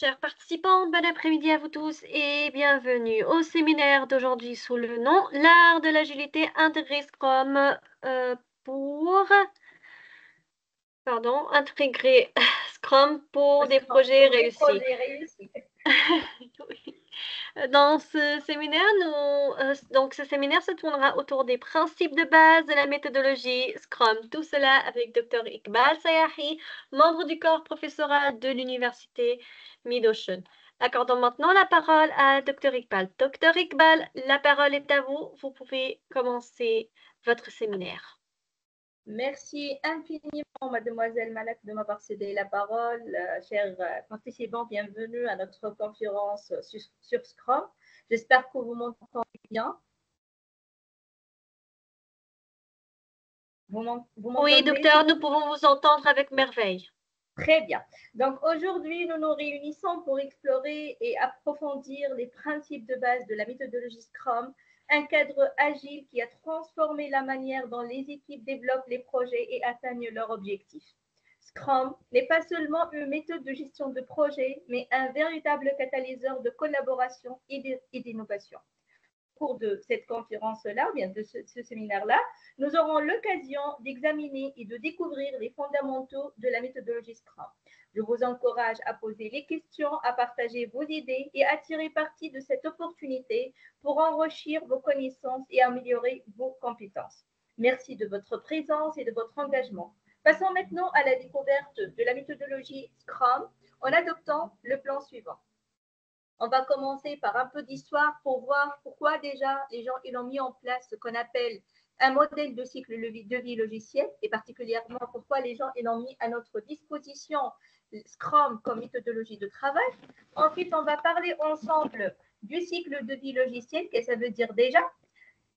Chers participants, bon après-midi à vous tous et bienvenue au séminaire d'aujourd'hui sous le nom L'art de l'agilité intégrée Scrum pour intégrer Scrum pour des projets réussis. Oui. Dans ce séminaire, ce séminaire se tournera autour des principes de base de la méthodologie Scrum. Tout cela avec Dr Iqbal Sayahi, membre du corps professoral de l'université Mid-Ocean. Accordons maintenant la parole à Dr Iqbal. Dr Iqbal, la parole est à vous. Vous pouvez commencer votre séminaire. Merci infiniment, mademoiselle Malak, de m'avoir cédé la parole. Chers participants, bienvenue à notre conférence sur Scrum. J'espère que vous m'entendez bien. Oui, docteur, nous pouvons vous entendre avec merveille. Très bien. Donc aujourd'hui, nous nous réunissons pour explorer et approfondir les principes de base de la méthodologie Scrum, un cadre agile qui a transformé la manière dont les équipes développent les projets et atteignent leurs objectifs. Scrum n'est pas seulement une méthode de gestion de projet, mais un véritable catalyseur de collaboration et d'innovation. Au cours de cette conférence-là, ou bien de ce séminaire-là, nous aurons l'occasion d'examiner et de découvrir les fondamentaux de la méthodologie Scrum. Je vous encourage à poser les questions, à partager vos idées et à tirer parti de cette opportunité pour enrichir vos connaissances et améliorer vos compétences. Merci de votre présence et de votre engagement. Passons maintenant à la découverte de la méthodologie Scrum en adoptant le plan suivant. On va commencer par un peu d'histoire pour voir pourquoi déjà les gens ils ont mis en place ce qu'on appelle un modèle de cycle de vie logiciel et particulièrement pourquoi les gens ils ont mis à notre disposition Scrum comme méthodologie de travail. Ensuite, on va parler ensemble du cycle de vie logiciel, qu'est-ce que ça veut dire déjà.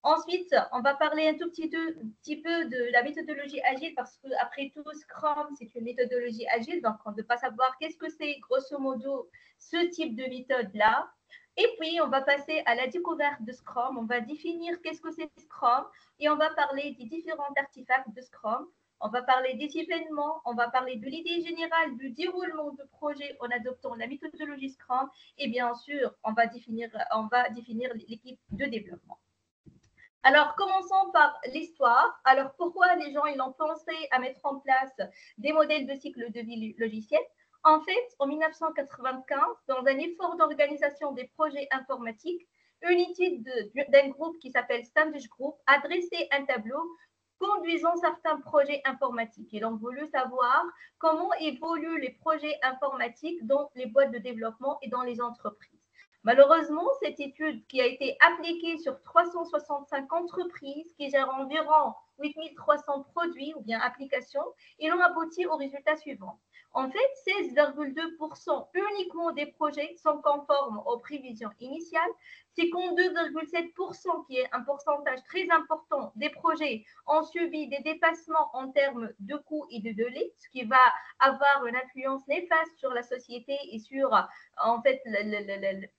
Ensuite, on va parler un tout petit peu de la méthodologie agile parce qu'après tout, Scrum, c'est une méthodologie agile. Donc, on ne peut pas savoir qu'est-ce que c'est, grosso modo, ce type de méthode-là. Et puis, on va passer à la découverte de Scrum. On va définir qu'est-ce que c'est Scrum et on va parler des différents artefacts de Scrum. On va parler des événements, on va parler de l'idée générale du déroulement de projet en adoptant la méthodologie Scrum et bien sûr, on va définir l'équipe de développement. Alors, commençons par l'histoire. Alors, pourquoi les gens ils ont pensé à mettre en place des modèles de cycle de vie logiciel? En fait, en 1995, dans un effort d'organisation des projets informatiques, une étude d'un groupe qui s'appelle Standish Group a dressé un tableau conduisant certains projets informatiques. Ils ont voulu savoir comment évoluent les projets informatiques dans les boîtes de développement et dans les entreprises. Malheureusement, cette étude qui a été appliquée sur 365 entreprises qui gèrent environ 8300 produits ou bien applications, ils ont abouti au résultat suivant. En fait, 16,2% uniquement des projets sont conformes aux prévisions initiales. 52,7%, qui est un pourcentage très important des projets, ont subi des dépassements en termes de coûts et de délais, ce qui va avoir une influence néfaste sur la société et sur, en fait, les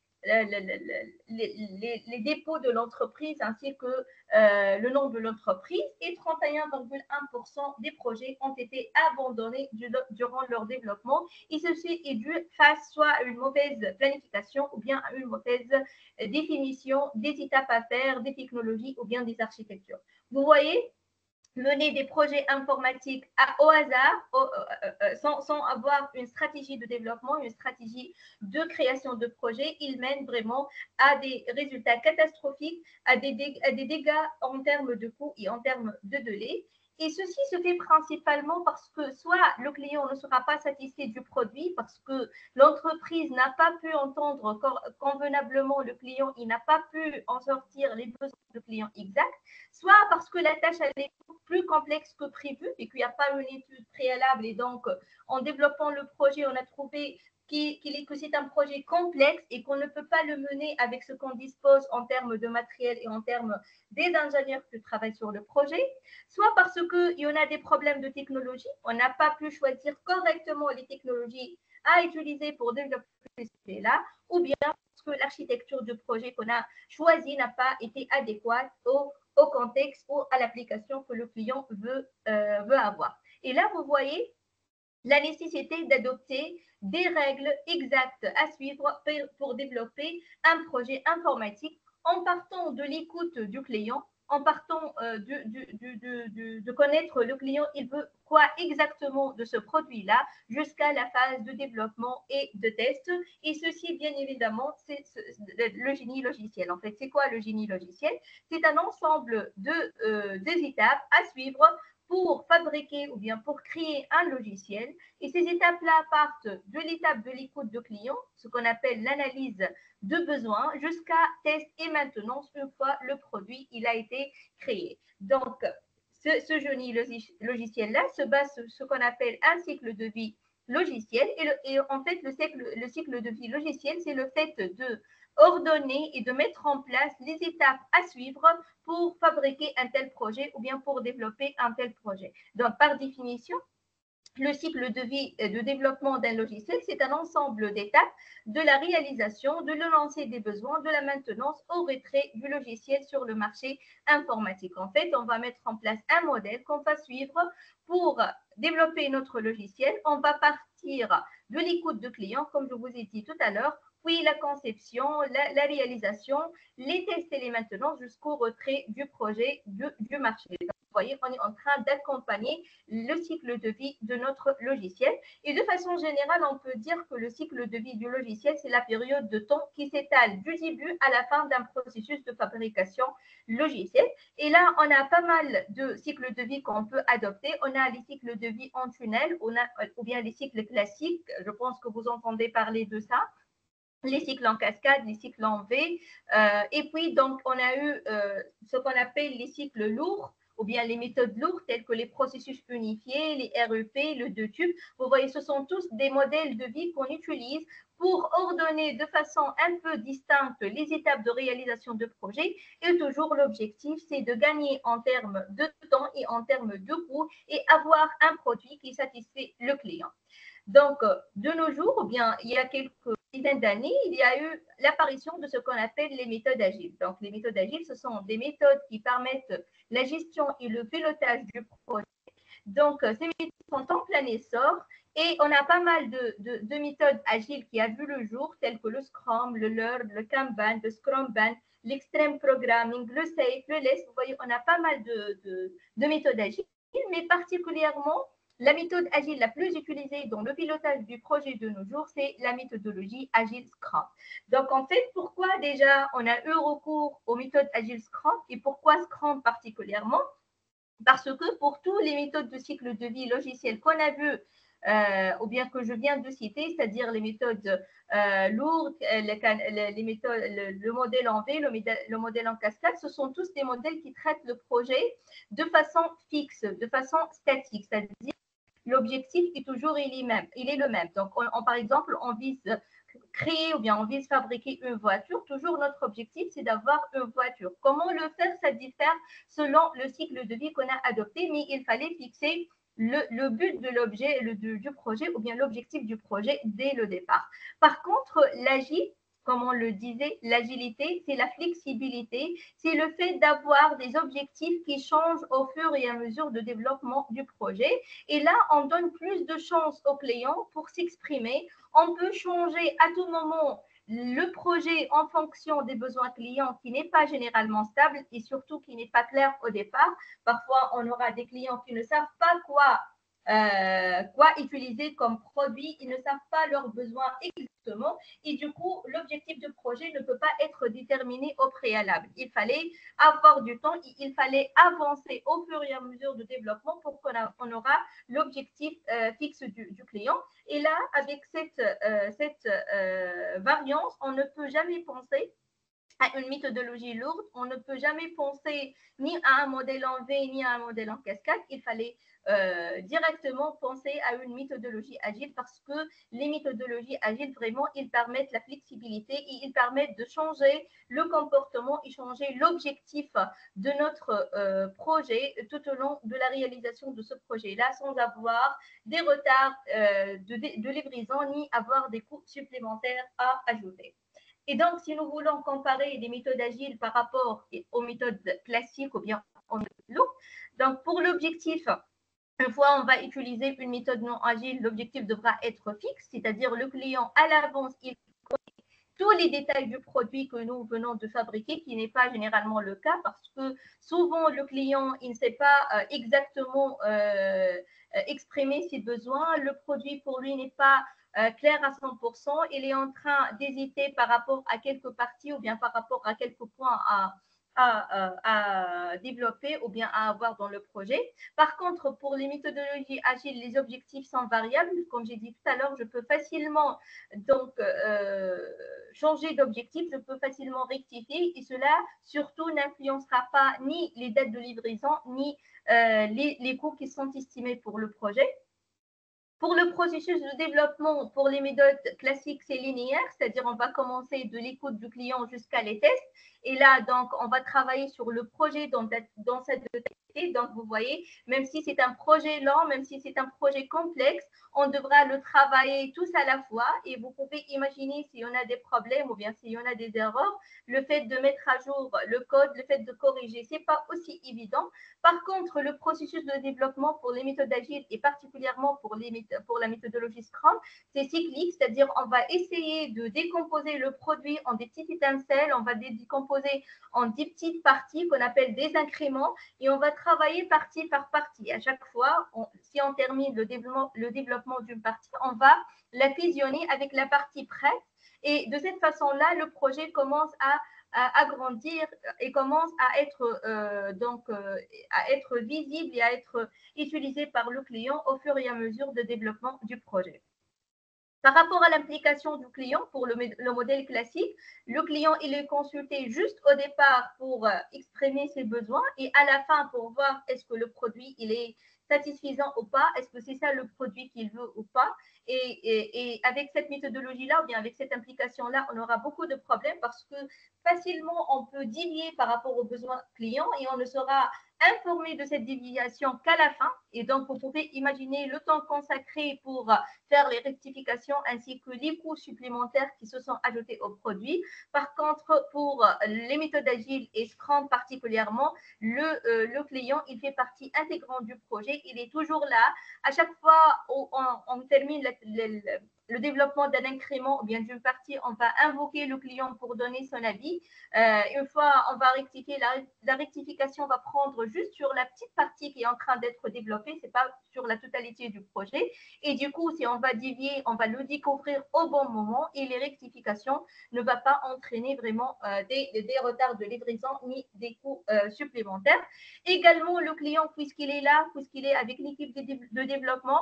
dépôts de l'entreprise ainsi que le nom de l'entreprise et 31,1% des projets ont été abandonnés durant leur développement et ceci est dû face soit à une mauvaise planification ou bien à une mauvaise définition des étapes à faire, des technologies ou bien des architectures. Vous voyez, mener des projets informatiques au hasard, sans avoir une stratégie de développement, une stratégie de création de projets, il mène vraiment à des résultats catastrophiques, à des dégâts en termes de coûts et en termes de délai. Et ceci se fait principalement parce que soit le client ne sera pas satisfait du produit, parce que l'entreprise n'a pas pu entendre convenablement le client, il n'a pas pu en sortir les besoins du client exacts, soit parce que la tâche elle est plus complexe que prévu et qu'il n'y a pas une étude préalable et donc en développant le projet, on a trouvé que c'est un projet complexe et qu'on ne peut pas le mener avec ce qu'on dispose en termes de matériel et en termes des ingénieurs qui travaillent sur le projet, soit parce qu'il y en a des problèmes de technologie, on n'a pas pu choisir correctement les technologies à utiliser pour développer ce sujet-là, ou bien parce que l'architecture de projet qu'on a choisie n'a pas été adéquate au contexte ou à l'application que le client veut avoir. Et là, vous voyez, la nécessité d'adopter des règles exactes à suivre pour développer un projet informatique en partant de l'écoute du client, en partant de connaître le client, il veut quoi exactement de ce produit-là, jusqu'à la phase de développement et de test. Et ceci, bien évidemment, c'est le génie logiciel. En fait, c'est quoi le génie logiciel? C'est un ensemble des étapes à suivre pour fabriquer ou bien pour créer un logiciel. Et ces étapes-là partent de l'étape de l'écoute de client, ce qu'on appelle l'analyse de besoins, jusqu'à test et maintenance une fois le produit il a été créé. Donc, ce génie logiciel-là se base sur ce qu'on appelle un cycle de vie logiciel. Et en fait, le cycle de vie logiciel, c'est le fait de ordonner et de mettre en place les étapes à suivre pour fabriquer un tel projet ou bien pour développer un tel projet. Donc, par définition, le cycle de vie de développement d'un logiciel, c'est un ensemble d'étapes de la réalisation, de le lancer des besoins, de la maintenance au retrait du logiciel sur le marché informatique. En fait, on va mettre en place un modèle qu'on va suivre pour développer notre logiciel. On va partir de l'écoute de client, comme je vous ai dit tout à l'heure, puis la conception, la réalisation, les tests et les maintenances jusqu'au retrait du projet du marché. Vous voyez, on est en train d'accompagner le cycle de vie de notre logiciel. Et de façon générale, on peut dire que le cycle de vie du logiciel, c'est la période de temps qui s'étale du début à la fin d'un processus de fabrication logicielle. Et là, on a pas mal de cycles de vie qu'on peut adopter. On a les cycles de vie en tunnel, ou bien les cycles classiques. Je pense que vous entendez parler de ça. Les cycles en cascade, les cycles en V. Et puis, donc, on a eu ce qu'on appelle les cycles lourds, ou bien les méthodes lourdes, telles que les processus unifiés, les REP, le 2 tubes. Vous voyez, ce sont tous des modèles de vie qu'on utilise pour ordonner de façon un peu distincte les étapes de réalisation de projet. Et toujours, l'objectif, c'est de gagner en termes de temps et en termes de coût et avoir un produit qui satisfait le client. Donc, de nos jours, ou bien, il y a quelques dizaines d'années, il y a eu l'apparition de ce qu'on appelle les méthodes agiles. Donc, les méthodes agiles, ce sont des méthodes qui permettent la gestion et le pilotage du projet. Donc, ces méthodes sont en plein essor et on a pas mal de méthodes agiles qui ont vu le jour, telles que le Scrum, le Learn, le Kanban, le Scrumban, l'Extreme Programming, le Safe, le Less. Vous voyez, on a pas mal de méthodes agiles, mais particulièrement, la méthode agile la plus utilisée dans le pilotage du projet de nos jours, c'est la méthodologie Agile Scrum. Donc, en fait, pourquoi déjà on a eu recours aux méthodes Agile Scrum et pourquoi Scrum particulièrement? Parce que pour toutes les méthodes de cycle de vie logiciel qu'on a vues, ou bien que je viens de citer, c'est-à-dire les méthodes lourdes, les méthodes, le modèle en V, le modèle en cascade, ce sont tous des modèles qui traitent le projet de façon fixe, de façon statique, c'est-à-dire l'objectif est toujours il est le même. Donc, par exemple, on vise créer ou bien on vise fabriquer une voiture. Toujours notre objectif, c'est d'avoir une voiture. Comment le faire? Ça diffère selon le cycle de vie qu'on a adopté, mais il fallait fixer le but de l'objet, du projet ou bien l'objectif du projet dès le départ. Par contre, l'agile, comme on le disait, l'agilité, c'est la flexibilité, c'est le fait d'avoir des objectifs qui changent au fur et à mesure de développement du projet. Et là, on donne plus de chances aux clients pour s'exprimer. On peut changer à tout moment le projet en fonction des besoins clients qui n'est pas généralement stable et surtout qui n'est pas clair au départ. Parfois, on aura des clients qui ne savent pas quoi utiliser comme produit, ils ne savent pas leurs besoins exactement et du coup, l'objectif de projet ne peut pas être déterminé au préalable. Il fallait avoir du temps, il fallait avancer au fur et à mesure de développement pour qu'on aura l'objectif fixe du client. Et là, avec cette variance, on ne peut jamais penser à une méthodologie lourde, on ne peut jamais penser ni à un modèle en V ni à un modèle en cascade. Il fallait directement penser à une méthodologie agile parce que les méthodologies agiles, vraiment, ils permettent la flexibilité et ils permettent de changer le comportement et changer l'objectif de notre projet tout au long de la réalisation de ce projet-là sans avoir des retards de livraison ni avoir des coûts supplémentaires à ajouter. Et donc, si nous voulons comparer les méthodes agiles par rapport aux méthodes classiques ou bien aux méthodes lourdes, donc pour l'objectif Une fois on va utiliser une méthode non agile, l'objectif devra être fixe, c'est-à-dire le client à l'avance, il tous les détails du produit que nous venons de fabriquer, qui n'est pas généralement le cas parce que souvent le client il ne sait pas exactement exprimer ses besoins. Le produit pour lui n'est pas clair à 100%. Il est en train d'hésiter par rapport à quelques parties ou bien par rapport à quelques points à développer ou bien à avoir dans le projet. Par contre, pour les méthodologies agiles, les objectifs sont variables. Comme j'ai dit tout à l'heure, je peux facilement donc changer d'objectif, je peux facilement rectifier et cela surtout n'influencera pas ni les dates de livraison ni les coûts qui sont estimés pour le projet. Pour le processus de développement, pour les méthodes classiques, c'est linéaire, c'est-à-dire on va commencer de l'écoute du client jusqu'à les tests. Et là, donc, on va travailler sur le projet dans sa totalité. Donc, vous voyez, même si c'est un projet lent, même si c'est un projet complexe, on devra le travailler tous à la fois. Et vous pouvez imaginer s'il y en a des problèmes ou bien s'il y en a des erreurs, le fait de mettre à jour le code, le fait de corriger, ce n'est pas aussi évident. Par contre, le processus de développement pour les méthodes agiles et particulièrement pour la méthodologie Scrum, c'est cyclique, c'est-à-dire on va essayer de décomposer le produit en des petites étincelles, on va décomposer en des petites parties qu'on appelle des incréments et on va travailler partie par partie. À chaque fois, si on termine le développement d'une partie, on va la fusionner avec la partie prête et de cette façon-là, le projet commence à grandir et commence à être à être visible et à être utilisé par le client au fur et à mesure de développement du projet. Par rapport à l'implication du client pour le modèle classique, le client il est consulté juste au départ pour exprimer ses besoins et à la fin pour voir est-ce que le produit il est satisfaisant ou pas, est-ce que c'est ça le produit qu'il veut ou pas. Et avec cette méthodologie-là ou bien avec cette implication-là, on aura beaucoup de problèmes parce que facilement on peut dévier par rapport aux besoins clients et on ne sera informé de cette déviation qu'à la fin. Et donc, vous pouvez imaginer le temps consacré pour faire les rectifications ainsi que les coûts supplémentaires qui se sont ajoutés au produit. Par contre, pour les méthodes agiles et Scrum particulièrement, le client, il fait partie intégrante du projet. Il est toujours là. À chaque fois où on termine le développement d'un incrément ou bien d'une partie, on va invoquer le client pour donner son avis. Une fois on va rectifier, la rectification va prendre juste sur la petite partie qui est en train d'être développée, c'est pas sur la totalité du projet. Et du coup, si on va dévier, on va le découvrir au bon moment et les rectifications ne vont pas entraîner vraiment des retards de livraison ni des coûts supplémentaires. Également, le client, puisqu'il est là, puisqu'il est avec l'équipe de développement,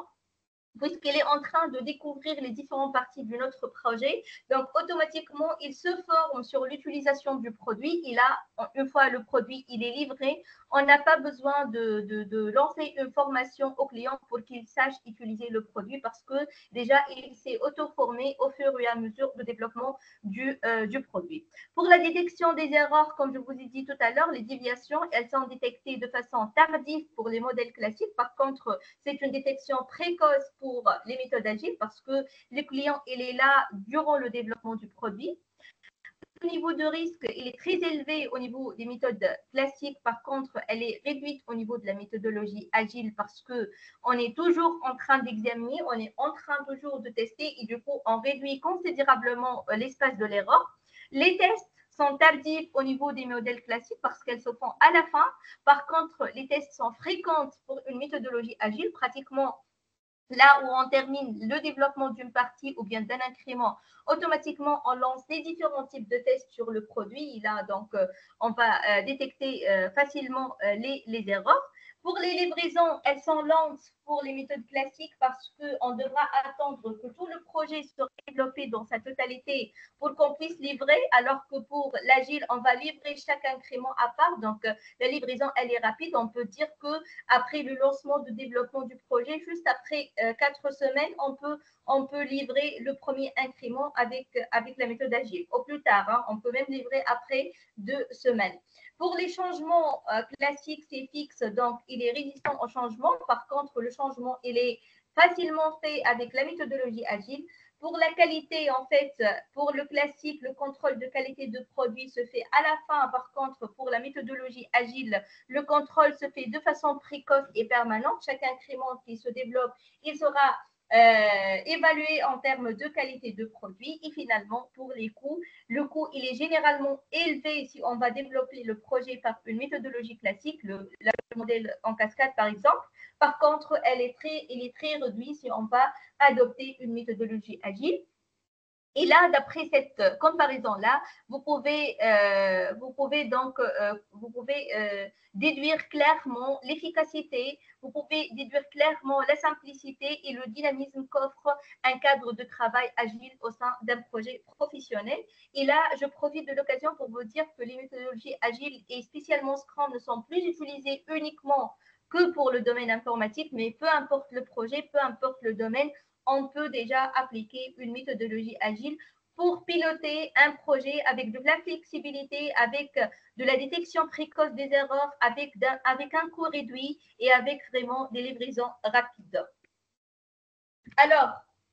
puisqu'il est en train de découvrir les différentes parties de notre projet. Donc, automatiquement, il se forme sur l'utilisation du produit. Et là, une fois le produit il est livré, on n'a pas besoin de lancer une formation au client pour qu'il sache utiliser le produit parce que déjà, il s'est auto-formé au fur et à mesure du développement du produit. Pour la détection des erreurs, comme je vous ai dit tout à l'heure, les déviations, elles sont détectées de façon tardive pour les modèles classiques. Par contre, c'est une détection précoce pour les méthodes agiles parce que le client, il est là durant le développement du produit. Le niveau de risque, il est très élevé au niveau des méthodes classiques. Par contre, elle est réduite au niveau de la méthodologie agile parce que on est toujours en train d'examiner, on est en train toujours de tester et du coup, on réduit considérablement l'espace de l'erreur. Les tests sont tardifs au niveau des modèles classiques parce qu'elles se font à la fin. Par contre, les tests sont fréquents pour une méthodologie agile, pratiquement là où on termine le développement d'une partie ou bien d'un incrément, automatiquement, on lance les différents types de tests sur le produit. Et là, donc, on va détecter facilement les erreurs. Pour les livraisons, elles sont lentes pour les méthodes classiques parce qu'on devra attendre que tout le projet soit développé dans sa totalité pour qu'on puisse livrer, alors que pour l'agile, on va livrer chaque incrément à part. Donc, la livraison, elle est rapide. On peut dire qu'après le lancement de développement du projet, juste après 4 semaines, on peut livrer le premier incrément avec la méthode agile. Au plus tard, hein, on peut même livrer après 2 semaines. Pour les changements classiques, c'est fixe, donc il est résistant au changement. Par contre, le changement, il est facilement fait avec la méthodologie agile. Pour la qualité, en fait, pour le classique, le contrôle de qualité de produit se fait à la fin. Par contre, pour la méthodologie agile, le contrôle se fait de façon précoce et permanente. Chaque incrément qui se développe, il sera évalué en termes de qualité de produit. Et finalement, pour les coûts, le coût, il est généralement élevé si on va développer le projet par une méthodologie classique, le modèle en cascade par exemple. Par contre, il est très réduit si on va adopter une méthodologie agile. Et là, d'après cette comparaison-là, vous pouvez déduire clairement l'efficacité, vous pouvez déduire clairement la simplicité et le dynamisme qu'offre un cadre de travail agile au sein d'un projet professionnel. Et là, je profite de l'occasion pour vous dire que les méthodologies agiles et spécialement Scrum ne sont plus utilisées uniquement que pour le domaine informatique, mais peu importe le projet, peu importe le domaine, on peut déjà appliquer une méthodologie agile pour piloter un projet avec de la flexibilité, avec de la détection précoce des erreurs, avec un coût réduit et avec vraiment des livraisons rapides. Alors,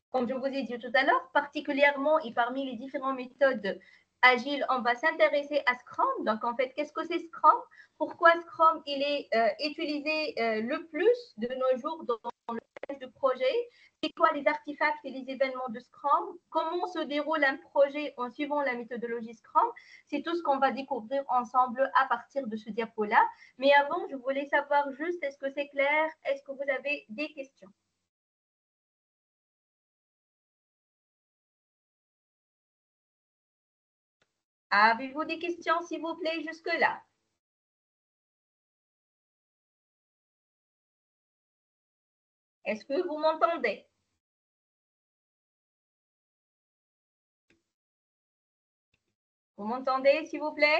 comme je vous ai dit tout à l'heure, particulièrement et parmi les différentes méthodes agiles, on va s'intéresser à Scrum. Donc, en fait, qu'est-ce que c'est Scrum? Pourquoi Scrum il est utilisé le plus de nos jours dans le de projet? C'est quoi les artefacts et les événements de Scrum? Comment se déroule un projet en suivant la méthodologie Scrum? C'est tout ce qu'on va découvrir ensemble à partir de ce diapo-là. Mais avant, je voulais savoir juste, est-ce que c'est clair? Est-ce que vous avez des questions? Avez-vous des questions, s'il vous plaît, jusque-là? Est-ce que vous m'entendez? Vous m'entendez, s'il vous plaît?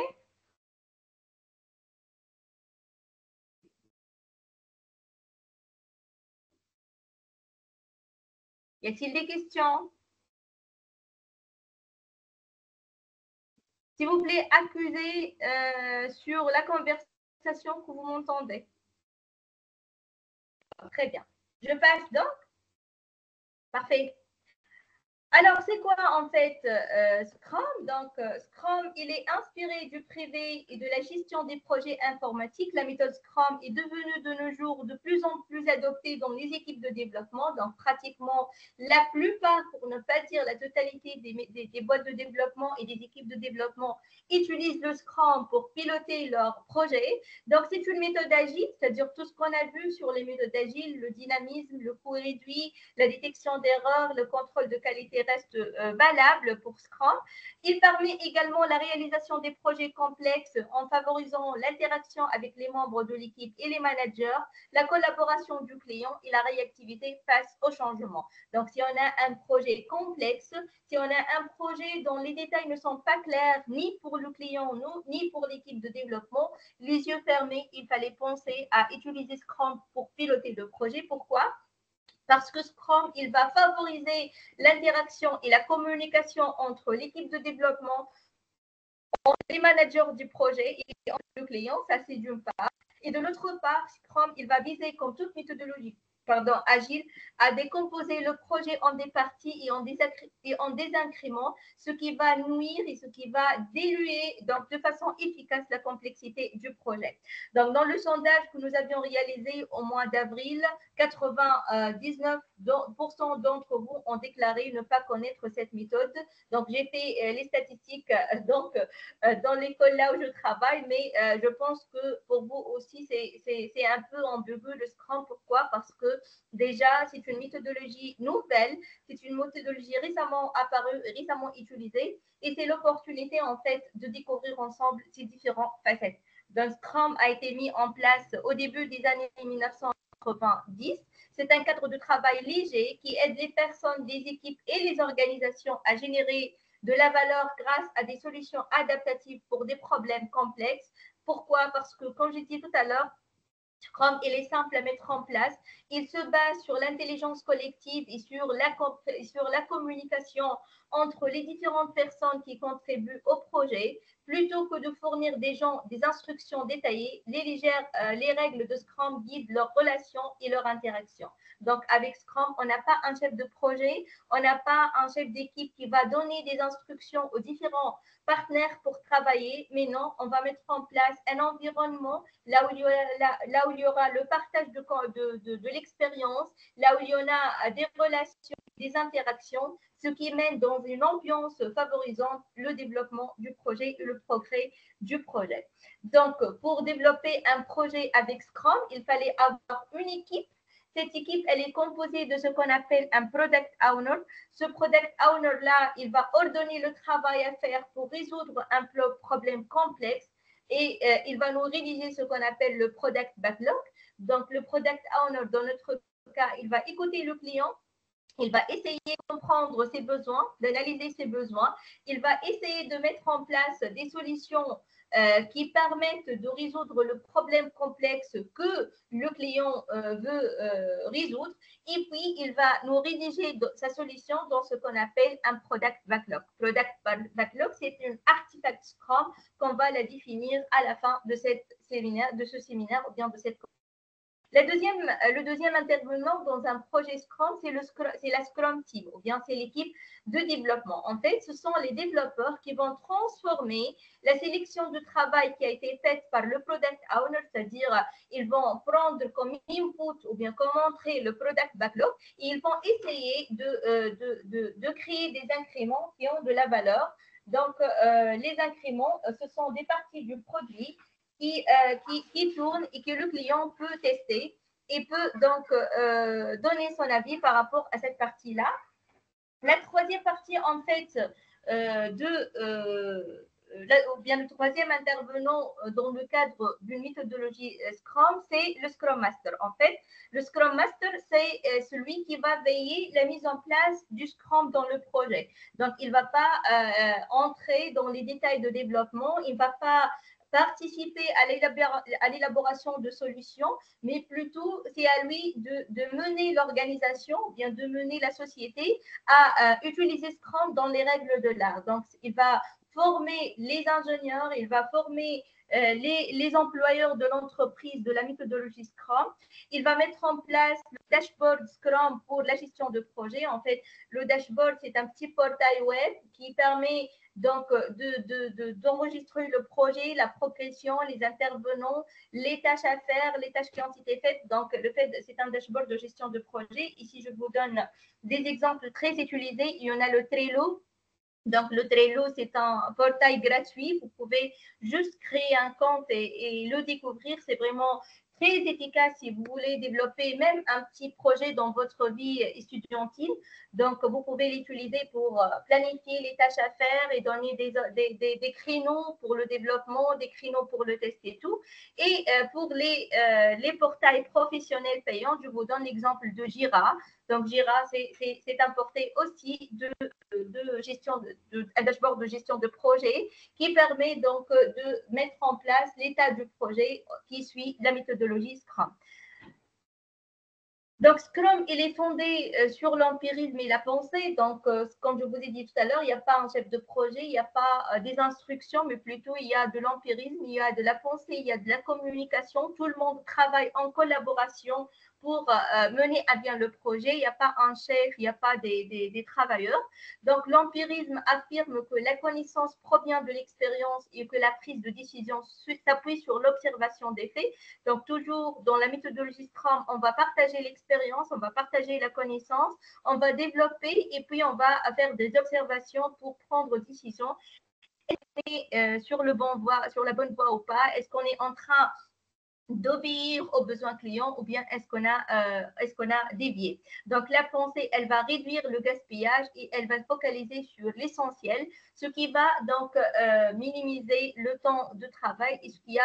Y a-t-il des questions? S'il vous plaît, accusez sur la conversation que vous m'entendez. Très bien. Je passe donc. Parfait. Alors, c'est quoi en fait Scrum? Donc, Scrum, il est inspiré du privé et de la gestion des projets informatiques. La méthode Scrum est devenue de nos jours de plus en plus adoptée dans les équipes de développement. Donc, pratiquement la plupart, pour ne pas dire la totalité des boîtes de développement et des équipes de développement utilisent le Scrum pour piloter leurs projets. Donc, c'est une méthode agile, c'est-à-dire tout ce qu'on a vu sur les méthodes agiles, le dynamisme, le coût réduit, la détection d'erreurs, le contrôle de qualité reste valable pour Scrum. Il permet également la réalisation des projets complexes en favorisant l'interaction avec les membres de l'équipe et les managers, la collaboration du client et la réactivité face au changement. Donc, si on a un projet complexe, si on a un projet dont les détails ne sont pas clairs ni pour le client ni pour l'équipe de développement, les yeux fermés, il fallait penser à utiliser Scrum pour piloter le projet. Pourquoi? Parce que Scrum, il va favoriser l'interaction et la communication entre l'équipe de développement, les managers du projet et le client, ça c'est d'une part. Et de l'autre part, Scrum, il va viser comme toute méthodologie agile, à décomposer le projet en des parties et en des incréments, ce qui va nuire et ce qui va diluer donc, de façon efficace la complexité du projet. Donc, dans le sondage que nous avions réalisé au mois d'avril, 99% d'entre vous ont déclaré ne pas connaître cette méthode. Donc, j'ai fait les statistiques dans l'école là où je travaille, mais je pense que pour vous aussi, c'est un peu ambigu le Scrum. Pourquoi? Parce que déjà, c'est une méthodologie nouvelle, c'est une méthodologie récemment apparue, récemment utilisée, et c'est l'opportunité en fait de découvrir ensemble ces différentes facettes. Donc, Scrum a été mis en place au début des années 1990. C'est un cadre de travail léger qui aide les personnes, les équipes et les organisations à générer de la valeur grâce à des solutions adaptatives pour des problèmes complexes. Pourquoi? Parce que, comme j'ai dit tout à l'heure, Scrum, il est simple à mettre en place. Il se base sur l'intelligence collective et sur la communication entre les différentes personnes qui contribuent au projet. Plutôt que de fournir des instructions détaillées, les règles de Scrum guident leurs relations et leurs interactions. Donc, avec Scrum, on n'a pas un chef de projet, on n'a pas un chef d'équipe qui va donner des instructions aux différents partenaires pour travailler, mais non, on va mettre en place un environnement là où il y aura le partage de l'expérience, là où il y en a des relations, des interactions, ce qui mène dans une ambiance favorisant le développement du projet et le progrès du projet. Donc, pour développer un projet avec Scrum, il fallait avoir une équipe. Cette équipe, elle est composée de ce qu'on appelle un product owner. Ce product owner-là, il va ordonner le travail à faire pour résoudre un problème complexe et il va nous rédiger ce qu'on appelle le product backlog. Donc, le product owner, dans notre cas, il va écouter le client, il va essayer de comprendre ses besoins, d'analyser ses besoins. Il va essayer de mettre en place des solutions qui permettent de résoudre le problème complexe que le client veut résoudre. Et puis, il va nous rédiger sa solution dans ce qu'on appelle un product backlog. Product backlog, c'est une artifact Scrum qu'on va la définir à la fin de ce séminaire ou bien de cette le deuxième intervenant dans un projet Scrum, c'est la Scrum Team, ou bien c'est l'équipe de développement. En fait, ce sont les développeurs qui vont transformer la sélection de travail qui a été faite par le Product Owner, c'est-à-dire ils vont prendre comme input ou bien comme entrée le Product Backlog et ils vont essayer de créer des incréments qui ont de la valeur. Donc, les incréments, ce sont des parties du produit qui tourne et que le client peut tester et peut donc donner son avis par rapport à cette partie-là. La troisième partie, en fait, ou bien le troisième intervenant dans le cadre d'une méthodologie Scrum, c'est le Scrum Master. En fait, le Scrum Master, c'est celui qui va veiller la mise en place du Scrum dans le projet. Donc, il ne va pas entrer dans les détails de développement, il ne va pas participer à l'élaboration de solutions, mais plutôt c'est à lui de mener l'organisation, bien de mener la société à utiliser Scrum dans les règles de l'art. Donc, il va former les ingénieurs, il va former les employeurs de l'entreprise de la méthodologie Scrum. Il va mettre en place le dashboard Scrum pour la gestion de projet. En fait, le dashboard, c'est un petit portail web qui permet donc d'enregistrer le projet, la progression, les intervenants, les tâches à faire, les tâches qui ont été faites. Donc, c'est un dashboard de gestion de projet. Ici, je vous donne des exemples très utilisés. Il y en a le Trello. Donc, le Trello, c'est un portail gratuit. Vous pouvez juste créer un compte et le découvrir. C'est vraiment très efficace si vous voulez développer même un petit projet dans votre vie estudiantine. Donc, vous pouvez l'utiliser pour planifier les tâches à faire et donner des créneaux pour le développement, des créneaux pour le test et tout. Et pour les portails professionnels payants, je vous donne l'exemple de Jira. Donc, Jira, c'est un portail aussi de gestion un dashboard de gestion de projet qui permet donc de mettre en place l'état du projet qui suit la méthodologie Scrum. Donc, Scrum, il est fondé sur l'empirisme et la pensée. Donc, comme je vous ai dit tout à l'heure, il n'y a pas un chef de projet, il n'y a pas des instructions, mais plutôt il y a de l'empirisme, il y a de la pensée, il y a de la communication. Tout le monde travaille en collaboration pour mener à bien le projet. Il n'y a pas un chef, il n'y a pas des travailleurs. Donc, l'empirisme affirme que la connaissance provient de l'expérience et que la prise de décision s'appuie sur l'observation des faits. Donc, toujours dans la méthodologie Scrum, on va partager l'expérience, on va partager la connaissance, on va développer et puis on va faire des observations pour prendre des décisions. Est-ce qu'on est sur la bonne voie ou pas? Est-ce qu'on est en train d'obéir aux besoins clients ou bien est-ce qu'on a dévié? Donc, la pensée, elle va réduire le gaspillage et elle va focaliser sur l'essentiel, ce qui va donc minimiser le temps de travail et ce qui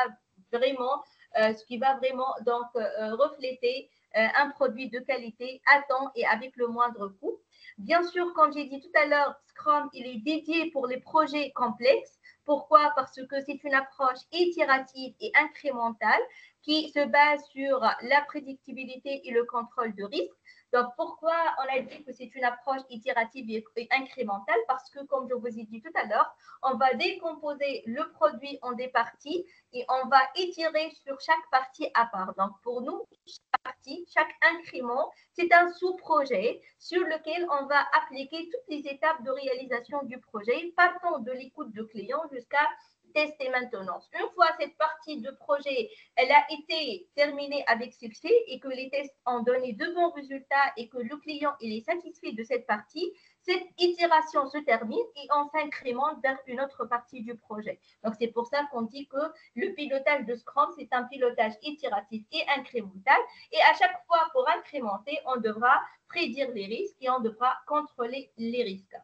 va vraiment donc refléter un produit de qualité à temps et avec le moindre coût. Bien sûr, comme j'ai dit tout à l'heure, Scrum, il est dédié pour les projets complexes. Pourquoi? Parce que c'est une approche itérative et incrémentale qui se base sur la prédictibilité et le contrôle de risque. Donc, pourquoi on a dit que c'est une approche itérative et incrémentale? Parce que, comme je vous ai dit tout à l'heure, on va décomposer le produit en des parties et on va itérer sur chaque partie à part. Donc, pour nous, chaque partie, chaque incrément, c'est un sous-projet sur lequel on va appliquer toutes les étapes de réalisation du projet, partant de l'écoute de client jusqu'à test et maintenance. Une fois cette partie de projet, elle a été terminée avec succès et que les tests ont donné de bons résultats et que le client il est satisfait de cette partie, cette itération se termine et on s'incrémente vers une autre partie du projet. Donc, c'est pour ça qu'on dit que le pilotage de Scrum, c'est un pilotage itératif et incrémental. Et à chaque fois, pour incrémenter, on devra prédire les risques et on devra contrôler les risques.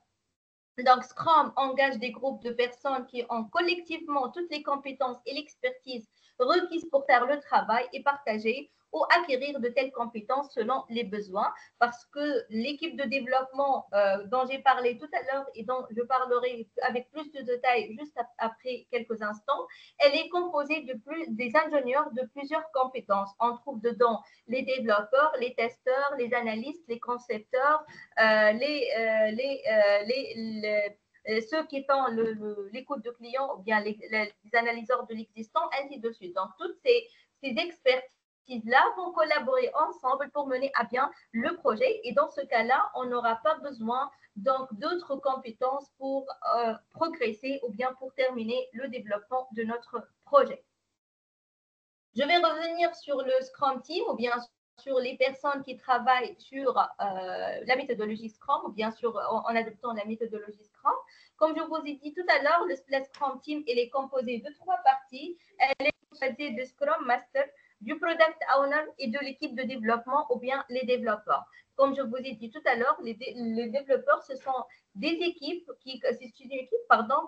Donc, Scrum engage des groupes de personnes qui ont collectivement toutes les compétences et l'expertise requises pour faire le travail et partager ou acquérir de telles compétences selon les besoins, parce que l'équipe de développement dont j'ai parlé tout à l'heure et dont je parlerai avec plus de détails juste après quelques instants, elle est composée des ingénieurs de plusieurs compétences. On trouve dedans les développeurs, les testeurs, les analystes, les concepteurs, ceux qui font l'écoute de clients ou bien les analyseurs de l'existant, ainsi de suite. Donc, toutes ces expertises-là vont collaborer ensemble pour mener à bien le projet. Et dans ce cas-là, on n'aura pas besoin donc d'autres compétences pour progresser ou bien pour terminer le développement de notre projet. Je vais revenir sur le Scrum Team ou bien sur les personnes qui travaillent sur la méthodologie Scrum ou bien sûr en adoptant la méthodologie Scrum. Comme je vous ai dit tout à l'heure, le Scrum Team il est composé de 3 parties. Elle est composée de Scrum Master, du Product Owner et de l'équipe de développement ou bien les développeurs. Comme je vous ai dit tout à l'heure, les développeurs, ce sont des équipes, c'est une équipe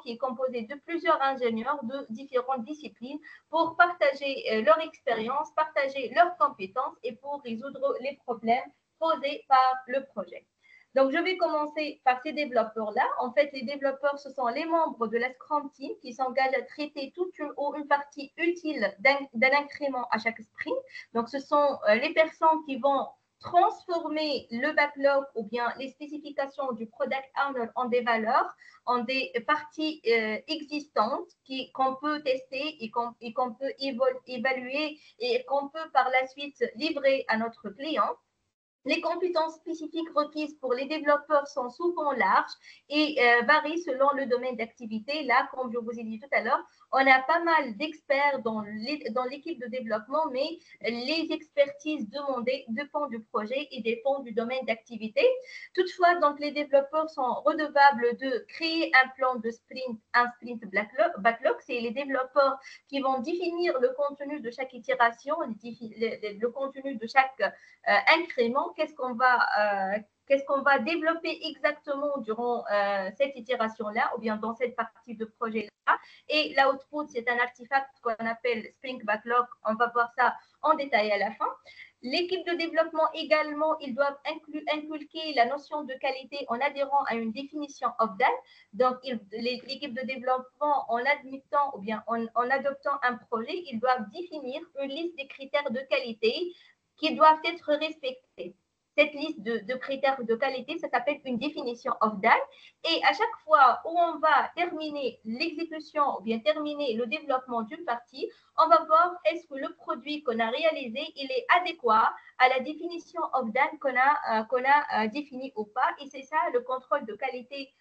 qui est composée de plusieurs ingénieurs de différentes disciplines pour partager leur expérience, partager leurs compétences et pour résoudre les problèmes posés par le projet. Donc, je vais commencer par ces développeurs-là. En fait, les développeurs, ce sont les membres de la Scrum Team qui s'engagent à traiter toute une partie utile d'un incrément à chaque sprint. Donc, ce sont les personnes qui vont transformer le backlog ou bien les spécifications du product owner en des valeurs, en des parties existantes qu'on peut tester et qu'on peut évaluer et qu'on peut par la suite livrer à notre client. Les compétences spécifiques requises pour les développeurs sont souvent larges et varient selon le domaine d'activité. Là, comme je vous ai dit tout à l'heure, on a pas mal d'experts dans l'équipe de développement, mais les expertises demandées dépendent du projet et dépendent du domaine d'activité. Toutefois, donc, les développeurs sont redevables de créer un plan de sprint, un sprint backlog. C'est les développeurs qui vont définir le contenu de chaque itération, le contenu de chaque incrément, qu'est-ce qu'on va développer exactement durant cette itération-là ou bien dans cette partie de projet-là. Et l'output, c'est un artefact qu'on appelle Sprint Backlog. On va voir ça en détail à la fin. L'équipe de développement également, ils doivent inculquer la notion de qualité en adhérant à une définition OFDAL. Donc, l'équipe de développement, en admettant ou bien en adoptant un projet, ils doivent définir une liste des critères de qualité qui doivent être respectés. Cette liste de critères de qualité, ça s'appelle une définition OFDAL. Et à chaque fois où on va terminer l'exécution ou bien terminer le développement d'une partie, on va voir est-ce que le produit qu'on a réalisé, il est adéquat à la définition OFDAL qu'on a définie ou pas. Et c'est ça le contrôle de qualité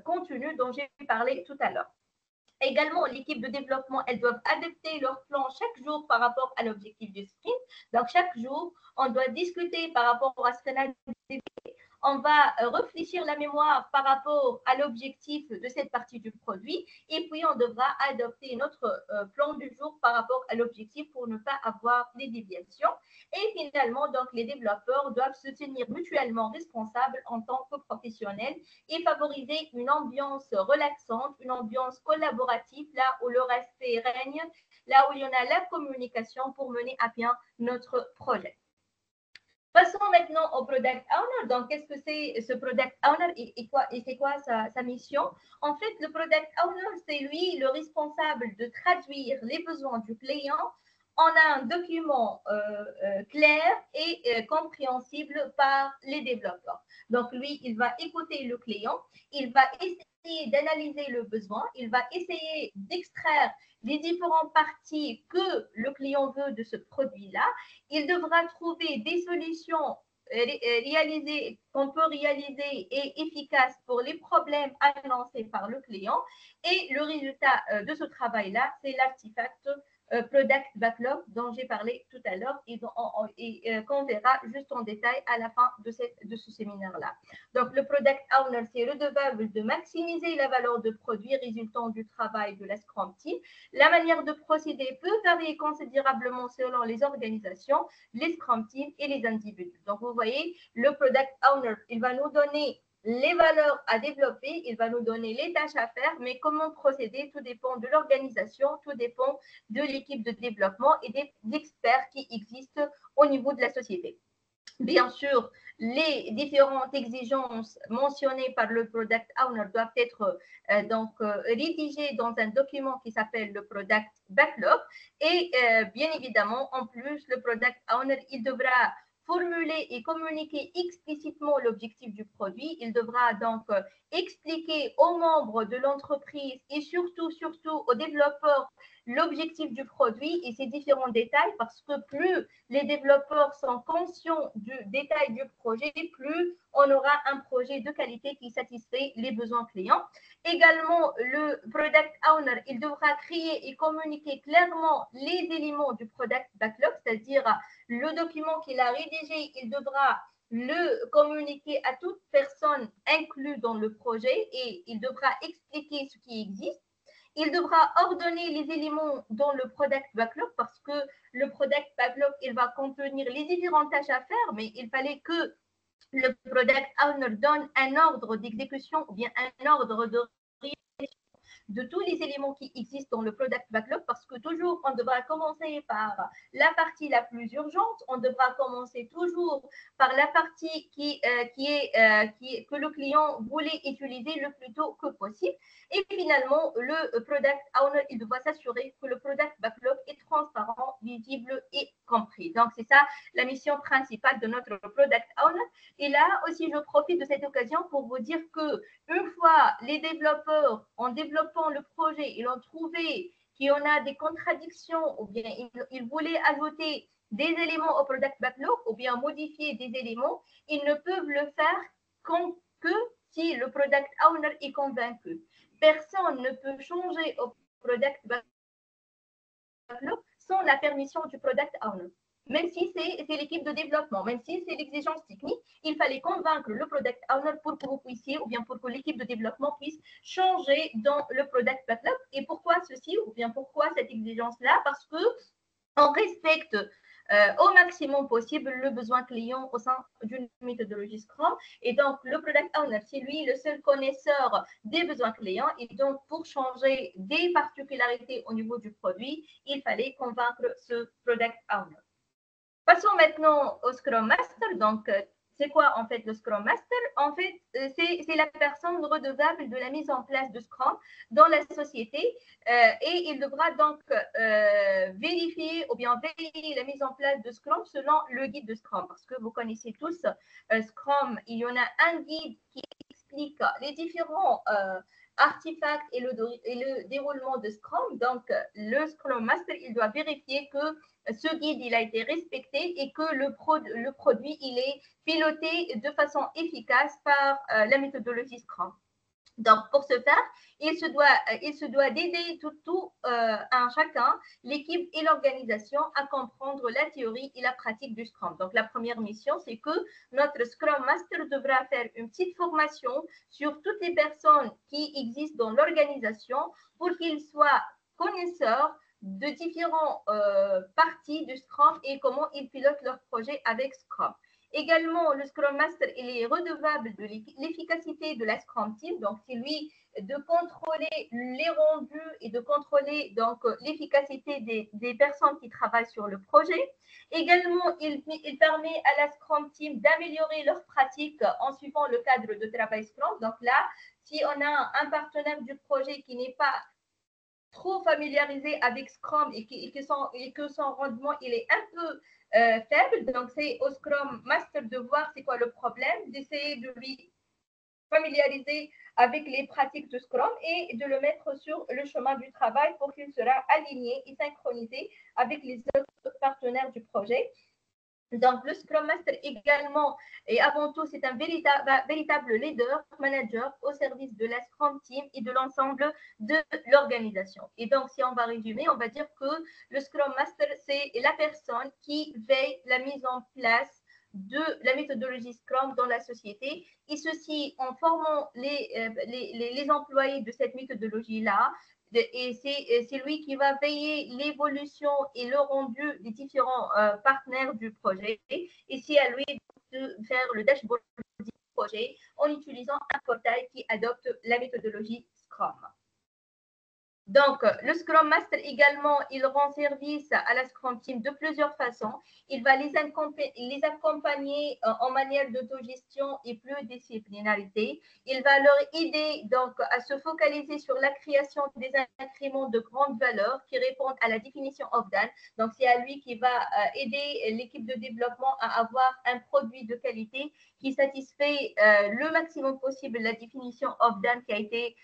continu dont j'ai parlé tout à l'heure. Également, l'équipe de développement, elles doivent adapter leur plan chaque jour par rapport à l'objectif du sprint. Donc, chaque jour, on doit discuter par rapport à ce qu'on a développé. On va réfléchir la mémoire par rapport à l'objectif de cette partie du produit et puis on devra adopter notre plan du jour par rapport à l'objectif pour ne pas avoir des déviations. Et finalement, donc, les développeurs doivent se tenir mutuellement responsables en tant que professionnels et favoriser une ambiance relaxante, une ambiance collaborative, là où le respect règne, là où il y en a la communication pour mener à bien notre projet. Passons maintenant au Product Owner. Donc, qu'est-ce que c'est ce Product Owner et c'est quoi sa mission? En fait, le Product Owner, c'est lui le responsable de traduire les besoins du client on a un document clair et compréhensible par les développeurs. Donc, lui, il va écouter le client, il va essayer d'analyser le besoin, il va essayer d'extraire les différentes parties que le client veut de ce produit-là. Il devra trouver des solutions qu'on peut réaliser et efficaces pour les problèmes annoncés par le client. Et le résultat de ce travail-là, c'est l'artefact Product Backlog dont j'ai parlé tout à l'heure et qu'on verra juste en détail à la fin de ce séminaire-là. Donc, le Product Owner, c'est redevable de maximiser la valeur de produit résultant du travail de la Scrum Team. La manière de procéder peut varier considérablement selon les organisations, les Scrum Teams et les individus. Donc, vous voyez, le Product Owner, il va nous donner les valeurs à développer, il va nous donner les tâches à faire, mais comment procéder, tout dépend de l'organisation, tout dépend de l'équipe de développement et des experts qui existent au niveau de la société. Bien sûr, les différentes exigences mentionnées par le Product Owner doivent être rédigées dans un document qui s'appelle le Product Backlog. Et bien évidemment, en plus, le Product Owner, il devra formuler et communiquer explicitement l'objectif du produit. Il devra donc expliquer aux membres de l'entreprise et surtout aux développeurs l'objectif du produit et ses différents détails, parce que plus les développeurs sont conscients du détail du projet, plus on aura un projet de qualité qui satisfait les besoins clients. Également, le Product Owner, il devra créer et communiquer clairement les éléments du Product Backlog, c'est-à-dire le document qu'il a rédigé, il devra le communiquer à toute personne inclue dans le projet et il devra expliquer ce qui existe. Il devra ordonner les éléments dans le Product Backlog parce que le Product Backlog, il va contenir les différentes tâches à faire, mais il fallait que le Product Owner donne un ordre d'exécution ou bien un ordre de de tous les éléments qui existent dans le Product Backlog parce que toujours, on devra commencer par la partie la plus urgente, on devra commencer toujours par la partie que le client voulait utiliser le plus tôt que possible. Et finalement, le Product Owner, il doit s'assurer que le Product Backlog est transparent, visible et compris. Donc, c'est ça la mission principale de notre Product Owner. Et là aussi, je profite de cette occasion pour vous dire que une fois les développeurs, en développant le projet, ils ont trouvé qu'il y en a des contradictions ou bien ils voulaient ajouter des éléments au Product Backlog ou bien modifier des éléments, ils ne peuvent le faire que si le Product Owner est convaincu. Personne ne peut changer au Product Backlog sans la permission du Product Owner. Même si c'est l'équipe de développement, même si c'est l'exigence technique, il fallait convaincre le Product Owner pour que vous puissiez, ou bien pour que l'équipe de développement puisse changer dans le Product Backlog. Et pourquoi ceci, ou bien pourquoi cette exigence-là? Parce qu'on respecte au maximum possible le besoin client au sein d'une méthodologie Scrum. Et donc, le Product Owner, c'est lui le seul connaisseur des besoins clients. Et donc, pour changer des particularités au niveau du produit, il fallait convaincre ce Product Owner. Passons maintenant au Scrum Master. Donc, c'est quoi en fait le Scrum Master? En fait, c'est la personne redevable de la mise en place de Scrum dans la société et il devra donc vérifier ou bien veiller la mise en place de Scrum selon le guide de Scrum. Parce que vous connaissez tous Scrum, il y en a un guide qui explique les différents artefacts et le déroulement de Scrum. Donc, le Scrum Master, il doit vérifier que ce guide il a été respecté et que le produit il est piloté de façon efficace par la méthodologie Scrum. Donc, pour ce faire, il se doit d'aider un chacun, l'équipe et l'organisation à comprendre la théorie et la pratique du Scrum. Donc, la première mission, c'est que notre Scrum Master devra faire une petite formation sur toutes les personnes qui existent dans l'organisation pour qu'ils soient connaisseurs de différentes parties du Scrum et comment ils pilotent leur projet avec Scrum. Également, le Scrum Master il est redevable de l'efficacité de la Scrum Team. Donc, c'est lui de contrôler les rendus et de contrôler donc l'efficacité des personnes qui travaillent sur le projet. Également, il permet à la Scrum Team d'améliorer leurs pratiques en suivant le cadre de travail Scrum. Donc là, si on a un partenaire du projet qui n'est pas trop familiarisé avec Scrum et que son rendement il est un peu faible. Donc, c'est au Scrum Master de voir c'est quoi le problème, d'essayer de lui familiariser avec les pratiques de Scrum et de le mettre sur le chemin du travail pour qu'il sera aligné et synchronisé avec les autres partenaires du projet. Donc, le Scrum Master également, et avant tout, c'est un véritable leader, manager au service de la Scrum Team et de l'ensemble de l'organisation. Et donc, si on va résumer, on va dire que le Scrum Master, c'est la personne qui veille la mise en place de la méthodologie Scrum dans la société, et ceci en formant les employés de cette méthodologie-là, et c'est lui qui va veiller l'évolution et le rendu des différents partenaires du projet. Et c'est à lui de faire le dashboard du projet en utilisant un portail qui adopte la méthodologie Scrum. Donc, le Scrum Master également, il rend service à la Scrum Team de plusieurs façons. Il va les accompagner en manière d'autogestion et pluridisciplinarité. Il va leur aider donc à se focaliser sur la création des incréments de grande valeur qui répondent à la définition OFDAN. Donc, c'est à lui qui va aider l'équipe de développement à avoir un produit de qualité qui satisfait le maximum possible la définition OFDAN qui a été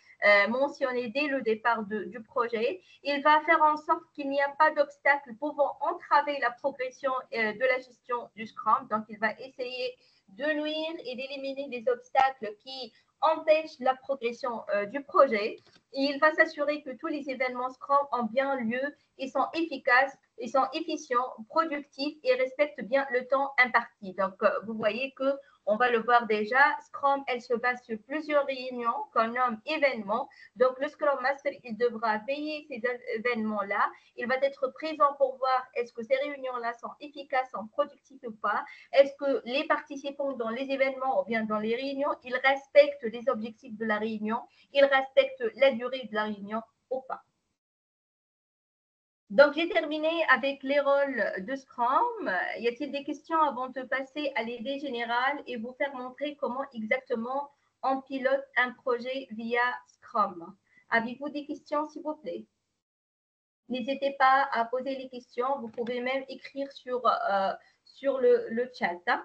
mentionné dès le départ du projet. Il va faire en sorte qu'il n'y a pas d'obstacles pouvant entraver la progression de la gestion du Scrum. Donc, il va essayer de nuire et d'éliminer des obstacles qui empêchent la progression du projet. Et il va s'assurer que tous les événements Scrum ont bien lieu et sont efficaces, ils sont efficients, productifs et respectent bien le temps imparti. Donc, vous voyez que on va le voir déjà, Scrum, elle se base sur plusieurs réunions qu'on nomme événements. Donc, le Scrum Master, il devra veiller ces événements-là. Il va être présent pour voir est-ce que ces réunions-là sont efficaces, sont productives ou pas. Est-ce que les participants dans les événements ou bien dans les réunions, ils respectent les objectifs de la réunion, ils respectent la durée de la réunion ou pas. Donc, j'ai terminé avec les rôles de Scrum. Y a-t-il des questions avant de passer à l'idée générale et vous faire montrer comment exactement on pilote un projet via Scrum? Avez-vous des questions, s'il vous plaît? N'hésitez pas à poser les questions. Vous pouvez même écrire sur le chat. Hein?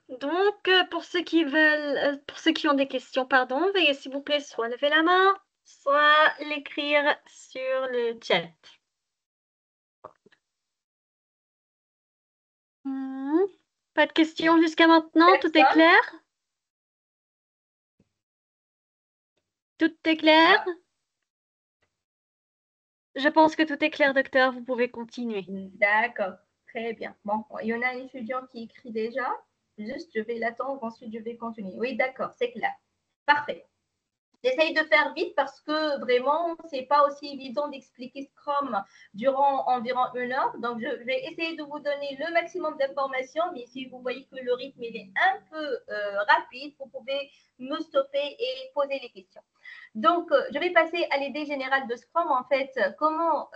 Donc, pour ceux qui veulent, pour ceux qui ont des questions, pardon, veuillez s'il vous plaît soit lever la main, soit l'écrire sur le chat. Pas de questions jusqu'à maintenant, tout est clair? Tout est clair? Je pense que tout est clair, docteur. Vous pouvez continuer. D'accord, très bien. Bon, il y en a un étudiant qui écrit déjà. Juste, je vais l'attendre, ensuite je vais continuer. Oui, d'accord, c'est clair. Parfait. J'essaye de faire vite parce que vraiment, ce n'est pas aussi évident d'expliquer Scrum durant environ 1 heure. Donc, je vais essayer de vous donner le maximum d'informations. Mais si vous voyez que le rythme il est un peu rapide, vous pouvez me stopper et poser les questions. Donc, je vais passer à l'idée générale de Scrum. En fait, comment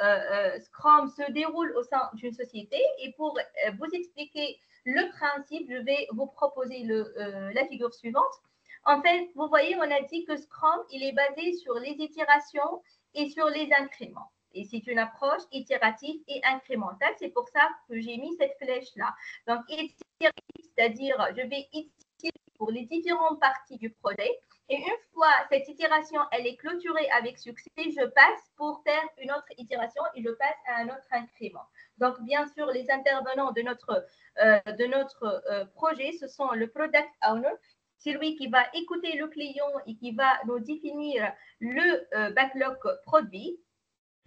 Scrum se déroule au sein d'une société. Et pour vous expliquer le principe, je vais vous proposer la figure suivante. En fait, vous voyez, on a dit que Scrum, il est basé sur les itérations et sur les incréments. Et c'est une approche itérative et incrémentale. C'est pour ça que j'ai mis cette flèche-là. Donc, itérative, c'est-à-dire, je vais itérer pour les différentes parties du projet. Et une fois cette itération, elle est clôturée avec succès, je passe pour faire une autre itération et je passe à un autre incrément. Donc, bien sûr, les intervenants de notre projet, ce sont le Product Owner. C'est lui qui va écouter le client et qui va nous définir le backlog produit.